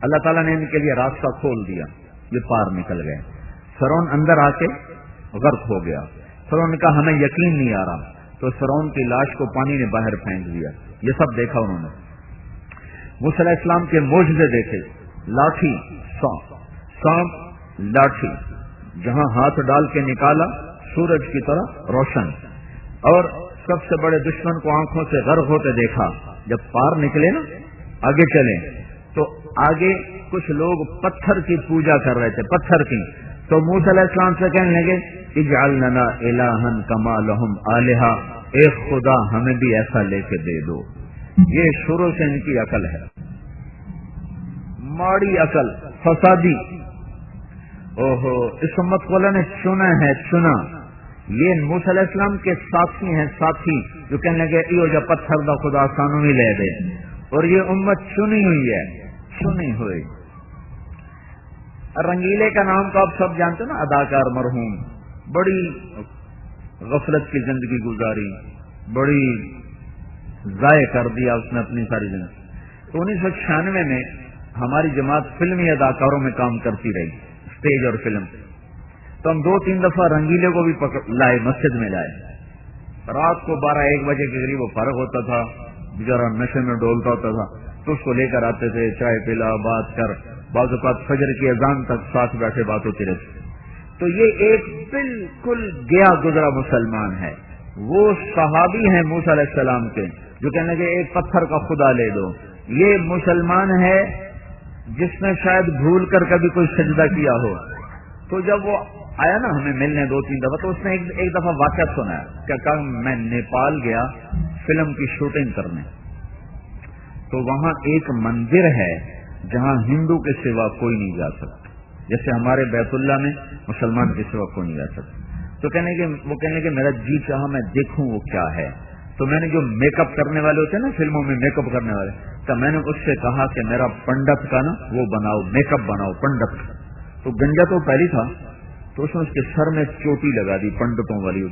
اللہ تعالیٰ نے ان کے لیے راستہ کھول دیا، یہ پار نکل گئے. فرعون اندر آ کے غرق ہو گیا. فرعون نے کہا ہمیں یقین نہیں آ رہا، تو فرعون کی لاش کو پانی نے باہر پھینک دیا. یہ سب دیکھا انہوں نے. موسیٰ علیہ السلام کے معجزے دیکھے، لاٹھی سانپ لاٹھی، جہاں ہاتھ ڈال کے نکالا سورج کی طرح روشن. اور سب سے بڑے دشمن کو آنکھوں سے غرق ہوتے دیکھا. جب پار نکلے نا، آگے چلے تو آگے کچھ لوگ پتھر کی پوجا کر رہے تھے، پتھر کی. تو موسیٰ علیہ السلام سے کہنے لگے اجعل لنا الہا کما لہم آلہا، ایک خدا ہمیں بھی ایسا لے کے دے دو. یہ شروع سے ان کی عقل ہے، ماڑی عقل، فسادی. اوہو، اس امت کو اللہ نے چنا ہے، چنا. یہ موسیٰ علیہ السلام کے ساتھی ہیں، ساتھی جو کہنے لگے ایو جا پتھر دا خدا سانو ہی لے دے. اور یہ امت چنی ہوئی ہے، چنی ہوئی. رنگیلے کا نام تو آپ سب جانتے نا، اداکار مرحوم، بڑی غفلت کی زندگی گزاری، بڑی ضائع کر دیا اس نے اپنی ساری زندگی. تو 1996 میں ہماری جماعت فلمی اداکاروں میں کام کرتی رہی، اسٹیج اور فلم، تو ہم 2-3 دفعہ رنگیلے کو بھی لائے، مسجد میں لائے. رات کو 12-1 بجے کے قریب وہ فارغ ہوتا تھا، بیچارہ نشے میں ڈولتا ہوتا تھا، تو اس کو لے کر آتے تھے، چائے پلا، بات کر، بعض اوقات فجر کی اذان تک ساتھ بیٹھے بات ہوتی رہتی. تو یہ ایک بالکل گیا گزرا مسلمان ہے. وہ صحابی ہیں موسیٰ علیہ السلام کے جو کہنے کہ ایک پتھر کا خدا لے دو. یہ مسلمان ہے جس نے شاید بھول کر کبھی کوئی سجدہ کیا ہو. تو جب وہ آیا نا ہمیں ملنے 2-3 دفعہ، تو اس نے ایک دفعہ واقعہ سنایا کہ کہا میں نیپال گیا فلم کی شوٹنگ کرنے، تو وہاں ایک مندر ہے جہاں ہندو کے سوا کوئی نہیں جا سکتا، جیسے ہمارے بیت اللہ میں مسلمان کے سوا کوئی نہیں جا سکتا. تو وہ کہنے کہ میرا جی چاہا میں دیکھوں وہ کیا ہے. تو میں نے جو میک اپ کرنے والے ہوتے ہیں نا فلموں میں، میک اپ کرنے والے، تو میں نے اس سے کہا کہ میرا پنڈت کا نا وہ بناؤ، میک اپ بناؤ پنڈت کا. تو گنجا تو پہلی تھا، تو اس نے اس کے سر میں چوٹی لگا دی پنڈتوں والی.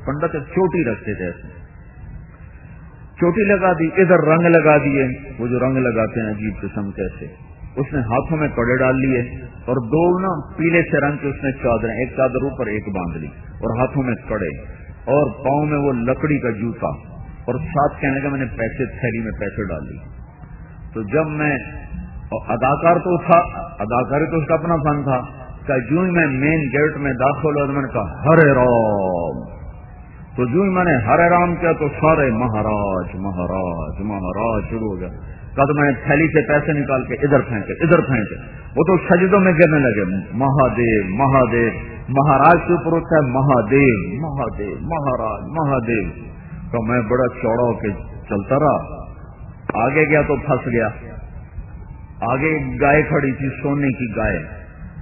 پنڈت چوٹی رکھتے تھے، ایسے چوٹی لگا دی، ادھر رنگ لگا دیے، وہ جو رنگ لگاتے ہیں عجیب قسم کیسے. اس نے ہاتھوں میں کڑے ڈال لیے اور 2 نا پیلے سے رنگ کے اس نے چادریں، ایک چادر اوپر ایک باندھ لی، اور ہاتھوں میں کڑے، اور پاؤں میں وہ لکڑی کا جوتا، اور ساتھ کہنے کا میں نے پیسے تھیلی میں پیسے ڈال لی. تو جب میں اداکار تو تھا، اداکاری تو اس کا اپنا فن تھا، کہ جو ہی میں مین گیٹ میں داخل ہوا تو میں نے کہا ہرے رام. تو جو ہی میں نے ہرے رام کیا تو سارے مہاراج مہاراج مہاراج شروع ہو گیا. کہا تو میں نے تھیلی سے پیسے نکال کے ادھر پھینکے. وہ تو سجدوں میں گرنے لگے، مہادیو مہادیو، مہاراج کے اوپر ہوتا ہے مہادیو مہادیو مہاراج مہادیو. تو میں بڑا چوڑا ہو کے چلتا رہا، آگے گیا تو پھنس گیا. آگے ایک گائے کھڑی تھی، سونے کی گائے،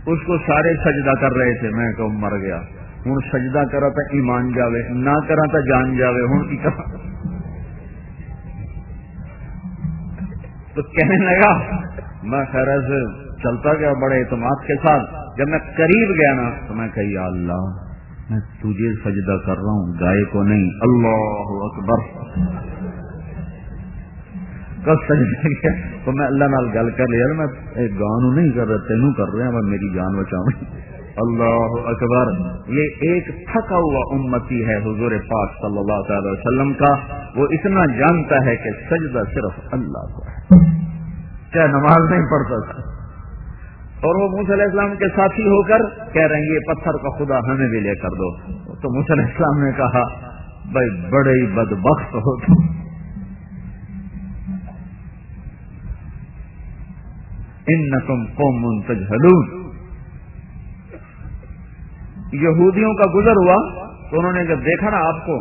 اس کو سارے سجدہ کر رہے تھے. میں کہ مر گیا ہوں، سجدہ کرا تو ایمان جاوے، نہ کرا تو جان جاوے. ہوں کی کرا؟ تو کہنے لگا، میں خیر سے چلتا گیا بڑے اعتماد کے ساتھ. جب میں قریب گیا نا تو میں کہا یا اللہ میں تجھے سجدہ کر رہا ہوں، گائے کو نہیں. اللہ اکبر. کب سجدہ کیا تو میں اللہ نال گل کر لیا، میں گانو نہیں کر رہا، تینوں کر رہے ہیں، میں میری جان بچاؤں. اللہ اکبر. یہ ایک تھکا ہوا امتی ہے حضور پاک صلی اللہ تعالی وسلم کا. وہ اتنا جانتا ہے کہ سجدہ صرف اللہ کو ہے، چاہے نماز نہیں پڑھتا تھا. اور وہ موسیٰ علیہ السلام کے ساتھی ہو کر کہہ رہے ہیں یہ پتھر کا خدا ہمیں بھی لے کر دو. تو موسیٰ علیہ السلام نے کہا بھائی بڑے ہی بدبخت ہو تم، انکم قوم تجہلون. یہودیوں کا گزر ہوا تو انہوں نے جب دیکھا نا آپ کو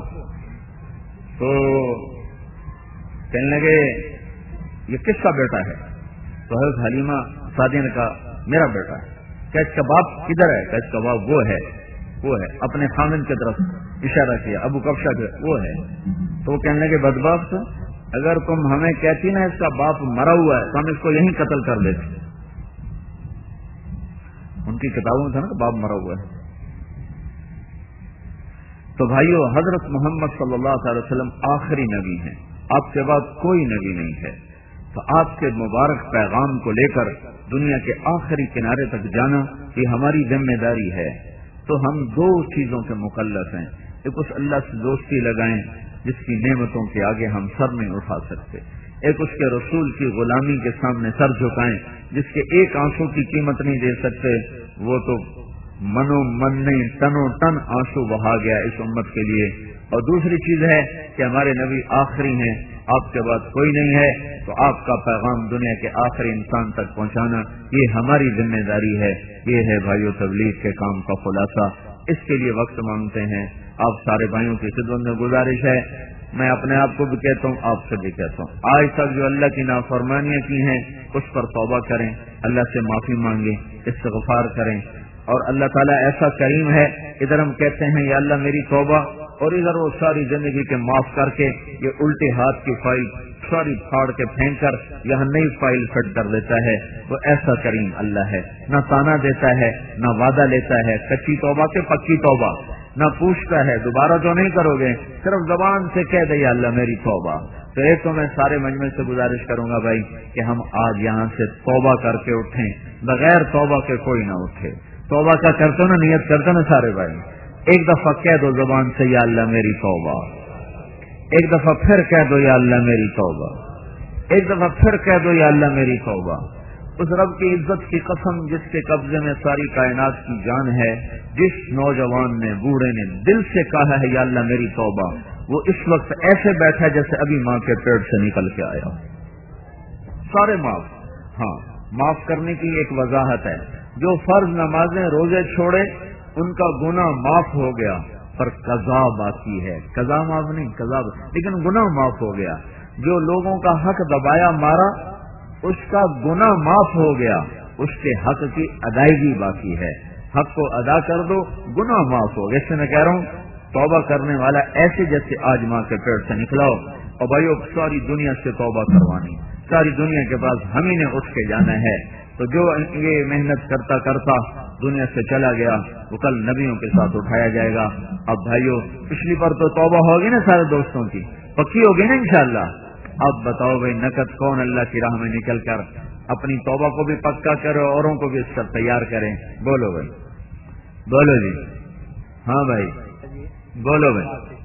تو کہنے لگے یہ کس کا بیٹا ہے؟ تو حضرت حلیمہ سعدیہ نے کہا میرا بیٹا ہے. کہ اس کا باپ کدھر ہے؟ کہ اس کا باپ وہ ہے اپنے خامن کی طرف اشارہ کیا، ابو کبشہ کے وہ ہے. تو وہ کہنے لگے بدبخت، اگر تم ہمیں کہتی نا اس کا باپ مرا ہوا ہے تو ہم اس کو یہیں قتل کر دیتے. ان کی کتابوں میں تھا نا کہ باپ مرا ہوا ہے. تو بھائیو، حضرت محمد صلی اللہ تعالی وسلم آخری نبی ہیں، آپ کے بعد کوئی نبی نہیں ہے. تو آپ کے مبارک پیغام کو لے کر دنیا کے آخری کنارے تک جانا یہ ہماری ذمہ داری ہے. تو ہم 2 چیزوں کے مکلف ہیں. ایک اس اللہ سے دوستی لگائیں جس کی نعمتوں کے آگے ہم سر نہیں اٹھا سکتے، ایک اس کے رسول کی غلامی کے سامنے سر جھکائیں جس کے ایک آنسو کی قیمت نہیں دے سکتے. وہ تو منو من نہیں تنو تن آنسو بہا گیا اس امت کے لیے. اور دوسری چیز ہے کہ ہمارے نبی آخری ہیں، آپ کے بعد کوئی نہیں ہے. تو آپ کا پیغام دنیا کے آخری انسان تک پہنچانا یہ ہماری ذمہ داری ہے. یہ ہے بھائیو تبلیغ کے کام کا خلاصہ. اس کے لیے وقت مانگتے ہیں. آپ سارے بھائیوں کی خدمت میں گزارش ہے، میں اپنے آپ کو بھی کہتا ہوں، آپ سے بھی کہتا ہوں، آج تک جو اللہ کی نافرمانیاں کی ہیں اس پر توبہ کریں، اللہ سے معافی مانگیں، استغفار کریں. اور اللہ تعالیٰ ایسا کریم ہے، ادھر ہم کہتے ہیں یا اللہ میری توبہ، اور ادھر وہ ساری زندگی کے معاف کر کے یہ الٹے ہاتھ کی فائل ساری پھاڑ کے پھینک کر یہاں نئی فائل فٹ کر دیتا ہے. وہ ایسا کریم اللہ ہے، نہ تانا دیتا ہے نہ وعدہ لیتا ہے، کچی توبہ کے پکی توبہ. نہ پوچھتا ہے دوبارہ تو نہیں کرو گے، صرف زبان سے کہہ دے یا اللہ میری توبہ. تو ایک تو میں سارے مجمع سے گزارش کروں گا بھائی کہ ہم آج یہاں سے توبہ کر کے اٹھیں، بغیر توبہ کے کوئی نہ اٹھے. توبہ کا کرتے نا، نیت کرتے نا سارے بھائی. ایک دفعہ کہہ دو زبان سے یا اللہ میری توبہ، ایک دفعہ پھر کہہ دو یا اللہ میری توبہ، ایک دفعہ پھر کہہ دو یا اللہ میری توبہ. اس رب کی عزت کی قسم جس کے قبضے میں ساری کائنات کی جان ہے، جس نوجوان نے بوڑھے نے دل سے کہا ہے یا اللہ میری توبہ، وہ اس وقت ایسے بیٹھا جیسے ابھی ماں کے پیٹ سے نکل کے آیا. سارے معاف. ہاں، معاف کرنے کی ایک وضاحت ہے. جو فرض نمازیں روزے چھوڑے ان کا گناہ معاف ہو گیا، پر قضا باقی ہے. قضا معاف نہیں، قضا لیکن گناہ معاف ہو گیا. جو لوگوں کا حق دبایا مارا اس کا گناہ معاف ہو گیا، اس کے حق کی ادائیگی باقی ہے. حق کو ادا کر دو، گناہ معاف ہو گیا. اس سے میں کہہ رہا ہوں توبہ کرنے والا ایسے جیسے آج ماں کے پیٹ سے نکلا ہو. اور بھائیو ساری دنیا سے توبہ کروانی، ساری دنیا کے پاس ہم ہی نے اٹھ کے جانا ہے. تو جو یہ محنت کرتا کرتا دنیا سے چلا گیا وہ کل نبیوں کے ساتھ اٹھایا جائے گا. اب بھائیو پچھلی بار تو توبہ ہوگی نا سارے دوستوں کی، پکی ہوگی نا انشاءاللہ. اب بتاؤ بھائی نقد کون اللہ کی راہ میں نکل کر اپنی توبہ کو بھی پکا کرے، اوروں کو بھی اس پر تیار کریں. بولو بھائی، بولو جی. ہاں بھائی بولو بھائی،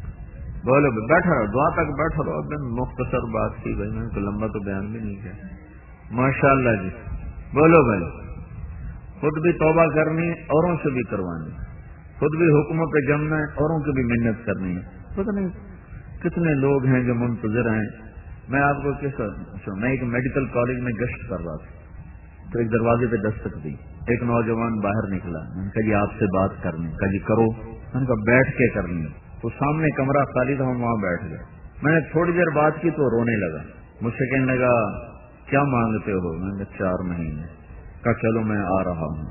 بولو بھائی. بیٹھا رہو، دعا تک بیٹھا رہو. اب مختصر بات تھی بھائی، میں نے تو لمبا تو بیان بھی نہیں کیا. ماشاء اللہ جی. بولو بھائی. خود بھی توبہ کرنی ہے، اوروں سے بھی کروانی، خود بھی حکموں پہ جمنا ہے، اوروں کی بھی محنت کرنی ہے. پتہ نہیں کتنے لوگ ہیں جو منتظر ہیں. میں آپ کو میں ایک میڈیکل کالج میں گشت کر رہا تھا تو ایک دروازے پہ دستک دی. ایک نوجوان باہر نکلا. میں نے کہا جی آپ سے بات کرنی. کہا جی کرو. میں نے کہا بیٹھ کے کرنی. تو سامنے کمرہ خالی تھا، ہم وہاں بیٹھ گئے. میں نے تھوڑی دیر بات کی تو رونے لگا. مجھ سے کہنے لگا کیا مانگتے ہو؟ میں نے کہا 4 مہینے. کہا چلو میں آ رہا ہوں.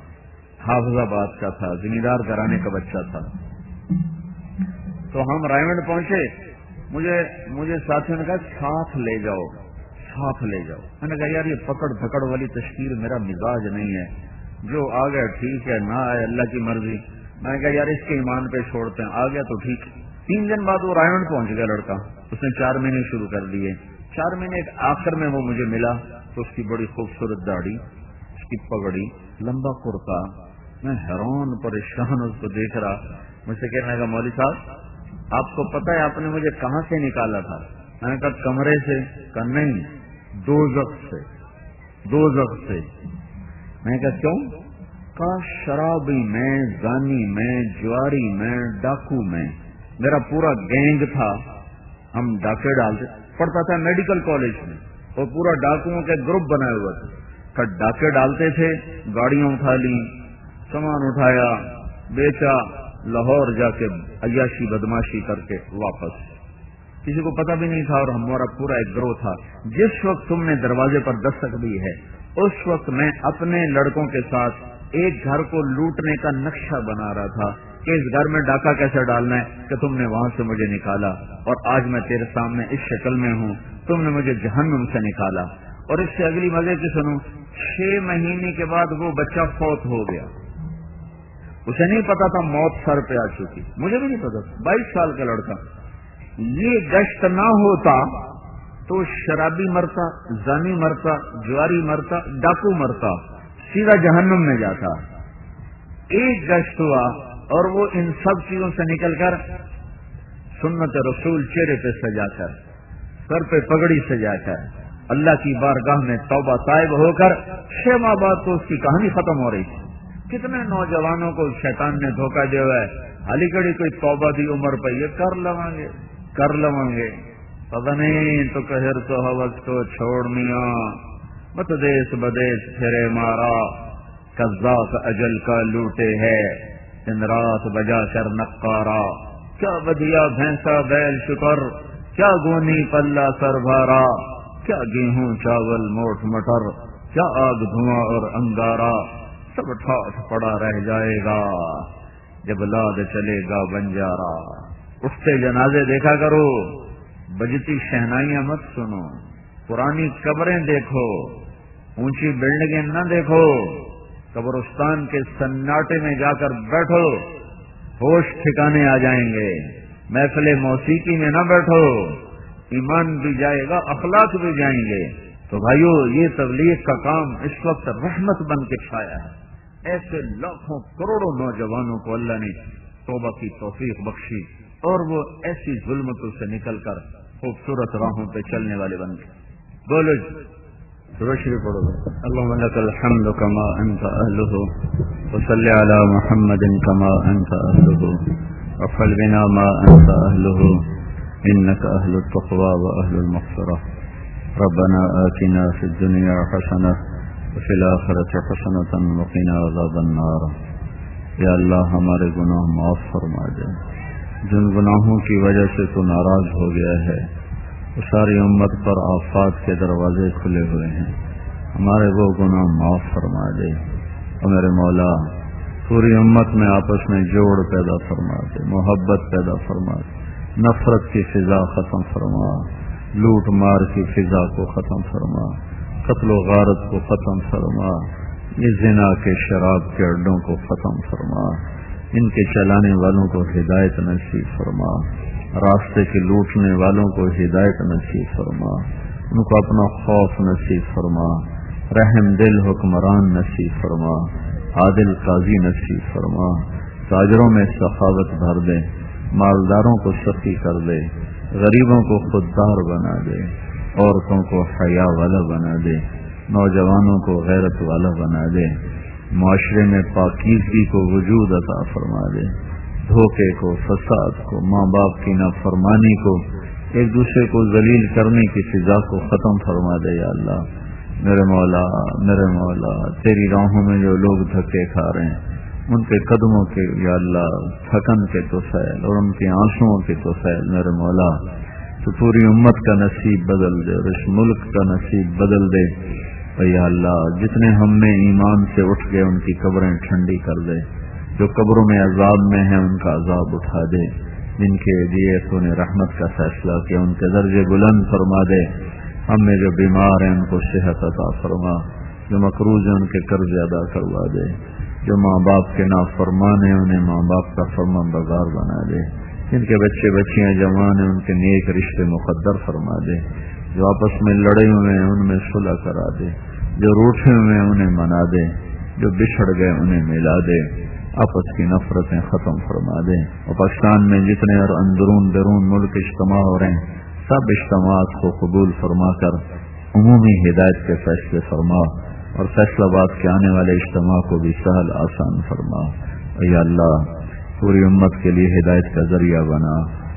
حافظ آباد کا تھا، زمیندار گھرانے کا بچہ تھا. تو ہم رائمنڈ پہنچے. مجھے ساتھیوں نے کہا ساتھ لے جاؤ، ساتھ لے جاؤ. میں نے کہا یار یہ پکڑ دھکڑ والی تشکیل میرا مزاج نہیں ہے. جو آ گیا ٹھیک ہے، نہ آئے اللہ کی مرضی. میں نے کہا یار اس کے ایمان پہ چھوڑتے ہیں. آ گیا تو ٹھیک. 3 دن بعد وہ رائمنڈ پہنچ گیا لڑکا. اس نے 4 مہینے شروع کر دیے. 4 مہینے آخر میں وہ مجھے ملا تو اس کی بڑی خوبصورت داڑھی، اس کی پگڑی، لمبا کرتا. میں حیران پریشان اس کو دیکھ رہا. مجھ سے کہنے لگا مولوی صاحب آپ کو پتہ ہے آپ نے مجھے کہاں سے نکالا تھا؟ میں نے کہا کمرے سے. کہا نہیں، دوزخ سے. دوزخ سے. میں نے کہا کیوں؟ کہا شرابی میں، زانی میں، جواری میں، ڈاکو میں. میرا پورا گینگ تھا. ہم ڈاکے ڈالتے. پڑھتا تھا میڈیکل کالج میں اور پورا ڈاکوؤں کے گروپ بنائے ہوئے تھے. پھر ڈاکے ڈالتے تھے، گاڑیاں اٹھا لی، سامان اٹھایا، بیچا، لاہور جا کے عیاشی بدماشی کر کے واپس. کسی کو پتہ بھی نہیں تھا اور ہمارا پورا ایک گروہ تھا. جس وقت تم نے دروازے پر دستک دی ہے اس وقت میں اپنے لڑکوں کے ساتھ ایک گھر کو لوٹنے کا نقشہ بنا رہا تھا کہ اس گھر میں ڈاکہ کیسے ڈالنا ہے کہ تم نے وہاں سے مجھے نکالا اور آج میں تیرے سامنے اس شکل میں ہوں. تم نے مجھے جہنم سے نکالا. اور اس سے اگلی مزے کی سنو، 6 مہینے کے بعد وہ بچہ فوت ہو گیا. اسے نہیں پتا تھا موت سر پہ آ چکی. مجھے بھی نہیں پتا تھا. 22 سال کا لڑکا. یہ گشت نہ ہوتا تو شرابی مرتا، زانی مرتا، جواری مرتا، ڈاکو مرتا، سیدھا جہنم میں جاتا. ایک گشت ہوا اور وہ ان سب چیزوں سے نکل کر سنت رسول چہرے پہ سجا کر، سر پہ پگڑی سجا کر، اللہ کی بارگاہ میں توبہ طائب ہو کر 6 ماہ بعد تو اس کی کہانی ختم ہو رہی تھی. کتنے نوجوانوں کو شیطان نے دھوکہ دیا ہوا ہے. حالی کڑی کوئی توبہ دی عمر پہ یہ کر لوں گے. پتہ نہیں تو کہر تو حوث کو چھوڑنیا مت دیس بدیس پھرے مارا. قذاق اجل کا لوٹے ہے دن رات بجا کر نقارا. کیا بدیا بھینسا بیل شکر، کیا گونی پلہ سر بھارا. کیا گیہوں چاول موٹ مٹر، کیا آگ دھواں اور انگارا. سب ٹھاٹ پڑا رہ جائے گا جب لاد چلے گا بنجارا. اٹھتے جنازے دیکھا کرو، بجتی شہنائیاں مت سنو. پرانی قبریں دیکھو، اونچی بلڈنگیں نہ دیکھو. قبرستان کے سناٹے میں جا کر بیٹھو. ہوش ٹھکانے آ جائیں گے. محفل موسیقی میں نہ بیٹھو، ایمان بھی جائے گا، اخلاق بھی جائیں گے. تو بھائیو، یہ تبلیغ کا کام اس وقت رحمت بن کے چھایا ہے. ایسے لاکھوں کروڑوں نوجوانوں کو اللہ نے توبہ کی توفیق بخشی اور وہ ایسی ظلمتوں سے نکل کر خوبصورت راہوں پہ چلنے والے بن گئے. بولو درود شریف پڑھو. اللهم لك الحمد كما انت اهله وصل على محمد كما انت اهله وفعل بنا ما انت اهله انك اهل التقوى واهل المغفرة. ربنا آتنا في الدنيا حسنة وفي الآخرة حسنة وقنا عذاب النار. یا اللہ ہمارے گناہ معاف فرما دے. جن گناہوں کی وجہ سے تو ناراض ہو گیا ہے وہ ساری امت پر آفات کے دروازے کھلے ہوئے ہیں. ہمارے وہ گناہ معاف فرما دے. اور میرے مولا پوری امت میں آپس میں جوڑ پیدا فرما دے، محبت پیدا فرما دے. نفرت کی فضا ختم فرما، لوٹ مار کی فضا کو ختم فرما، قتل و غارت کو ختم فرما، یہ زنا کے شراب کے اڈوں کو ختم فرما، ان کے چلانے والوں کو ہدایت نصیب فرما، راستے کے لوٹنے والوں کو ہدایت نصیب فرما، ان کو اپنا خوف نصیب فرما، رحم دل حکمران نصیب فرما، عادل قاضی نصیب فرما. تاجروں میں سخاوت بھر دے، مالداروں کو سخی کر دے، غریبوں کو خوددار بنا دے، عورتوں کو حیا والا بنا دے، نوجوانوں کو غیرت والا بنا دے. معاشرے میں پاکیزگی کو وجود عطا فرما دے. دھوکے کو، فساد کو، ماں باپ کی نافرمانی کو، ایک دوسرے کو ذلیل کرنے کی فضا کو ختم فرما دے. یا اللہ میرے مولا، میرے مولا، تیری راہوں میں جو لوگ دھکے کھا رہے ہیں ان کے قدموں کے یا اللہ تھکن کے توفیل اور ان کے آنسوؤں کے توفیل میرے مولا تو پوری امت کا نصیب بدل دے اور اس ملک کا نصیب بدل دے. یا اللہ جتنے ہم میں ایمان سے اٹھ گئے ان کی قبریں ٹھنڈی کر دے، جو قبروں میں عذاب میں ہیں ان کا عذاب اٹھا دے، جن کے لیے تو نے رحمت کا فیصلہ کیا ان کے درجے بلند فرما دے. ہم میں جو بیمار ہیں ان کو صحت عطا فرما، جو مقروض ہیں ان کے قرض ادا کروا دے، جو ماں باپ کے نافرمان ہیں انہیں ماں باپ کا فرما بردار بنا دے، جن کے بچے بچیاں جوان ہیں ان کے نیک رشتے مقدر فرما دے، جو آپس میں لڑے ہوئے ہیں ان میں صلح کرا دے، جو روٹھے ہوئے ہیں انہیں منا دے، جو بچھڑ گئے انہیں ملا دے، آپس کی نفرتیں ختم فرما دے. اور پاکستان میں جتنے اور اندرون بیرون ملک اجتماع ہو رہے ہیں سب اجتماعات کو قبول فرما کر عمومی ہدایت کے فیصلے فرما اور فیصل آباد کے آنے والے اجتماع کو بھی سہل آسان فرما. یا اللہ پوری امت کے لیے ہدایت کا ذریعہ بنا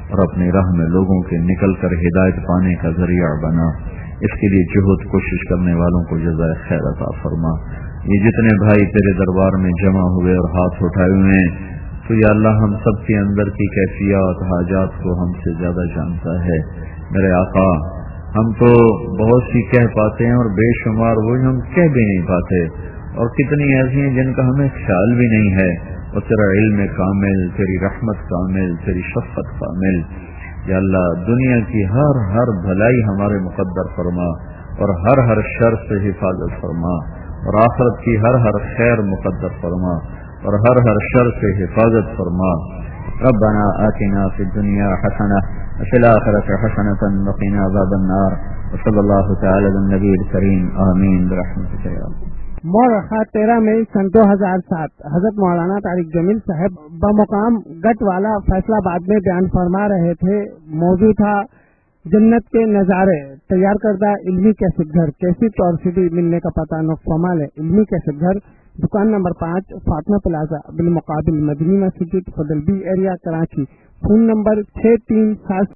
اور اپنی راہ میں لوگوں کے نکل کر ہدایت پانے کا ذریعہ بنا. اس کے لیے جہد کوشش کرنے والوں کو جزائے خیر عطا فرما. یہ جتنے بھائی تیرے دربار میں جمع ہوئے اور ہاتھ اٹھائے ہوئے ہیں تو یا اللہ ہم سب کے اندر کی کیفیات حاجات کو ہم سے زیادہ جانتا ہے. میرے آقا ہم تو بہت سی کہہ پاتے ہیں اور بے شمار وہی ہم کہہ بھی نہیں پاتے، اور کتنی ایسی ہیں جن کا ہمیں خیال بھی نہیں ہے. اور تیرا علم کامل، تیری رحمت کامل، تیری شفقت کامل. یا اللہ دنیا کی ہر بھلائی ہمارے مقدر فرما اور ہر شر سے حفاظت فرما، اور آخرت کی ہر خیر مقدر فرما اور ہر شر سے حفاظت فرما. ربنا آتنا في الدنيا حسنة وفي الآخرة حسنة وقنا عذاب النار. وصلى الله تعالى على النبي الكريم آمين برحمتك يا الله. مورخہ 13 مئی سن 2007 حضرت مولانا طارق جمیل صاحب بمقام گٹ والا فیصلہ آباد میں بیان فرما رہے تھے. موضوع تھا جنت کے نظارے. تیار کردہ علمی کیسٹ گھر، کیسٹ اور CD ملنے کا پتہ نقصمال ہے. علمی کیسٹ گھر، دکان نمبر 5 فاطمہ پلازا بالمقابل مدنی مسجد فضل be area Karachi. Phone number 63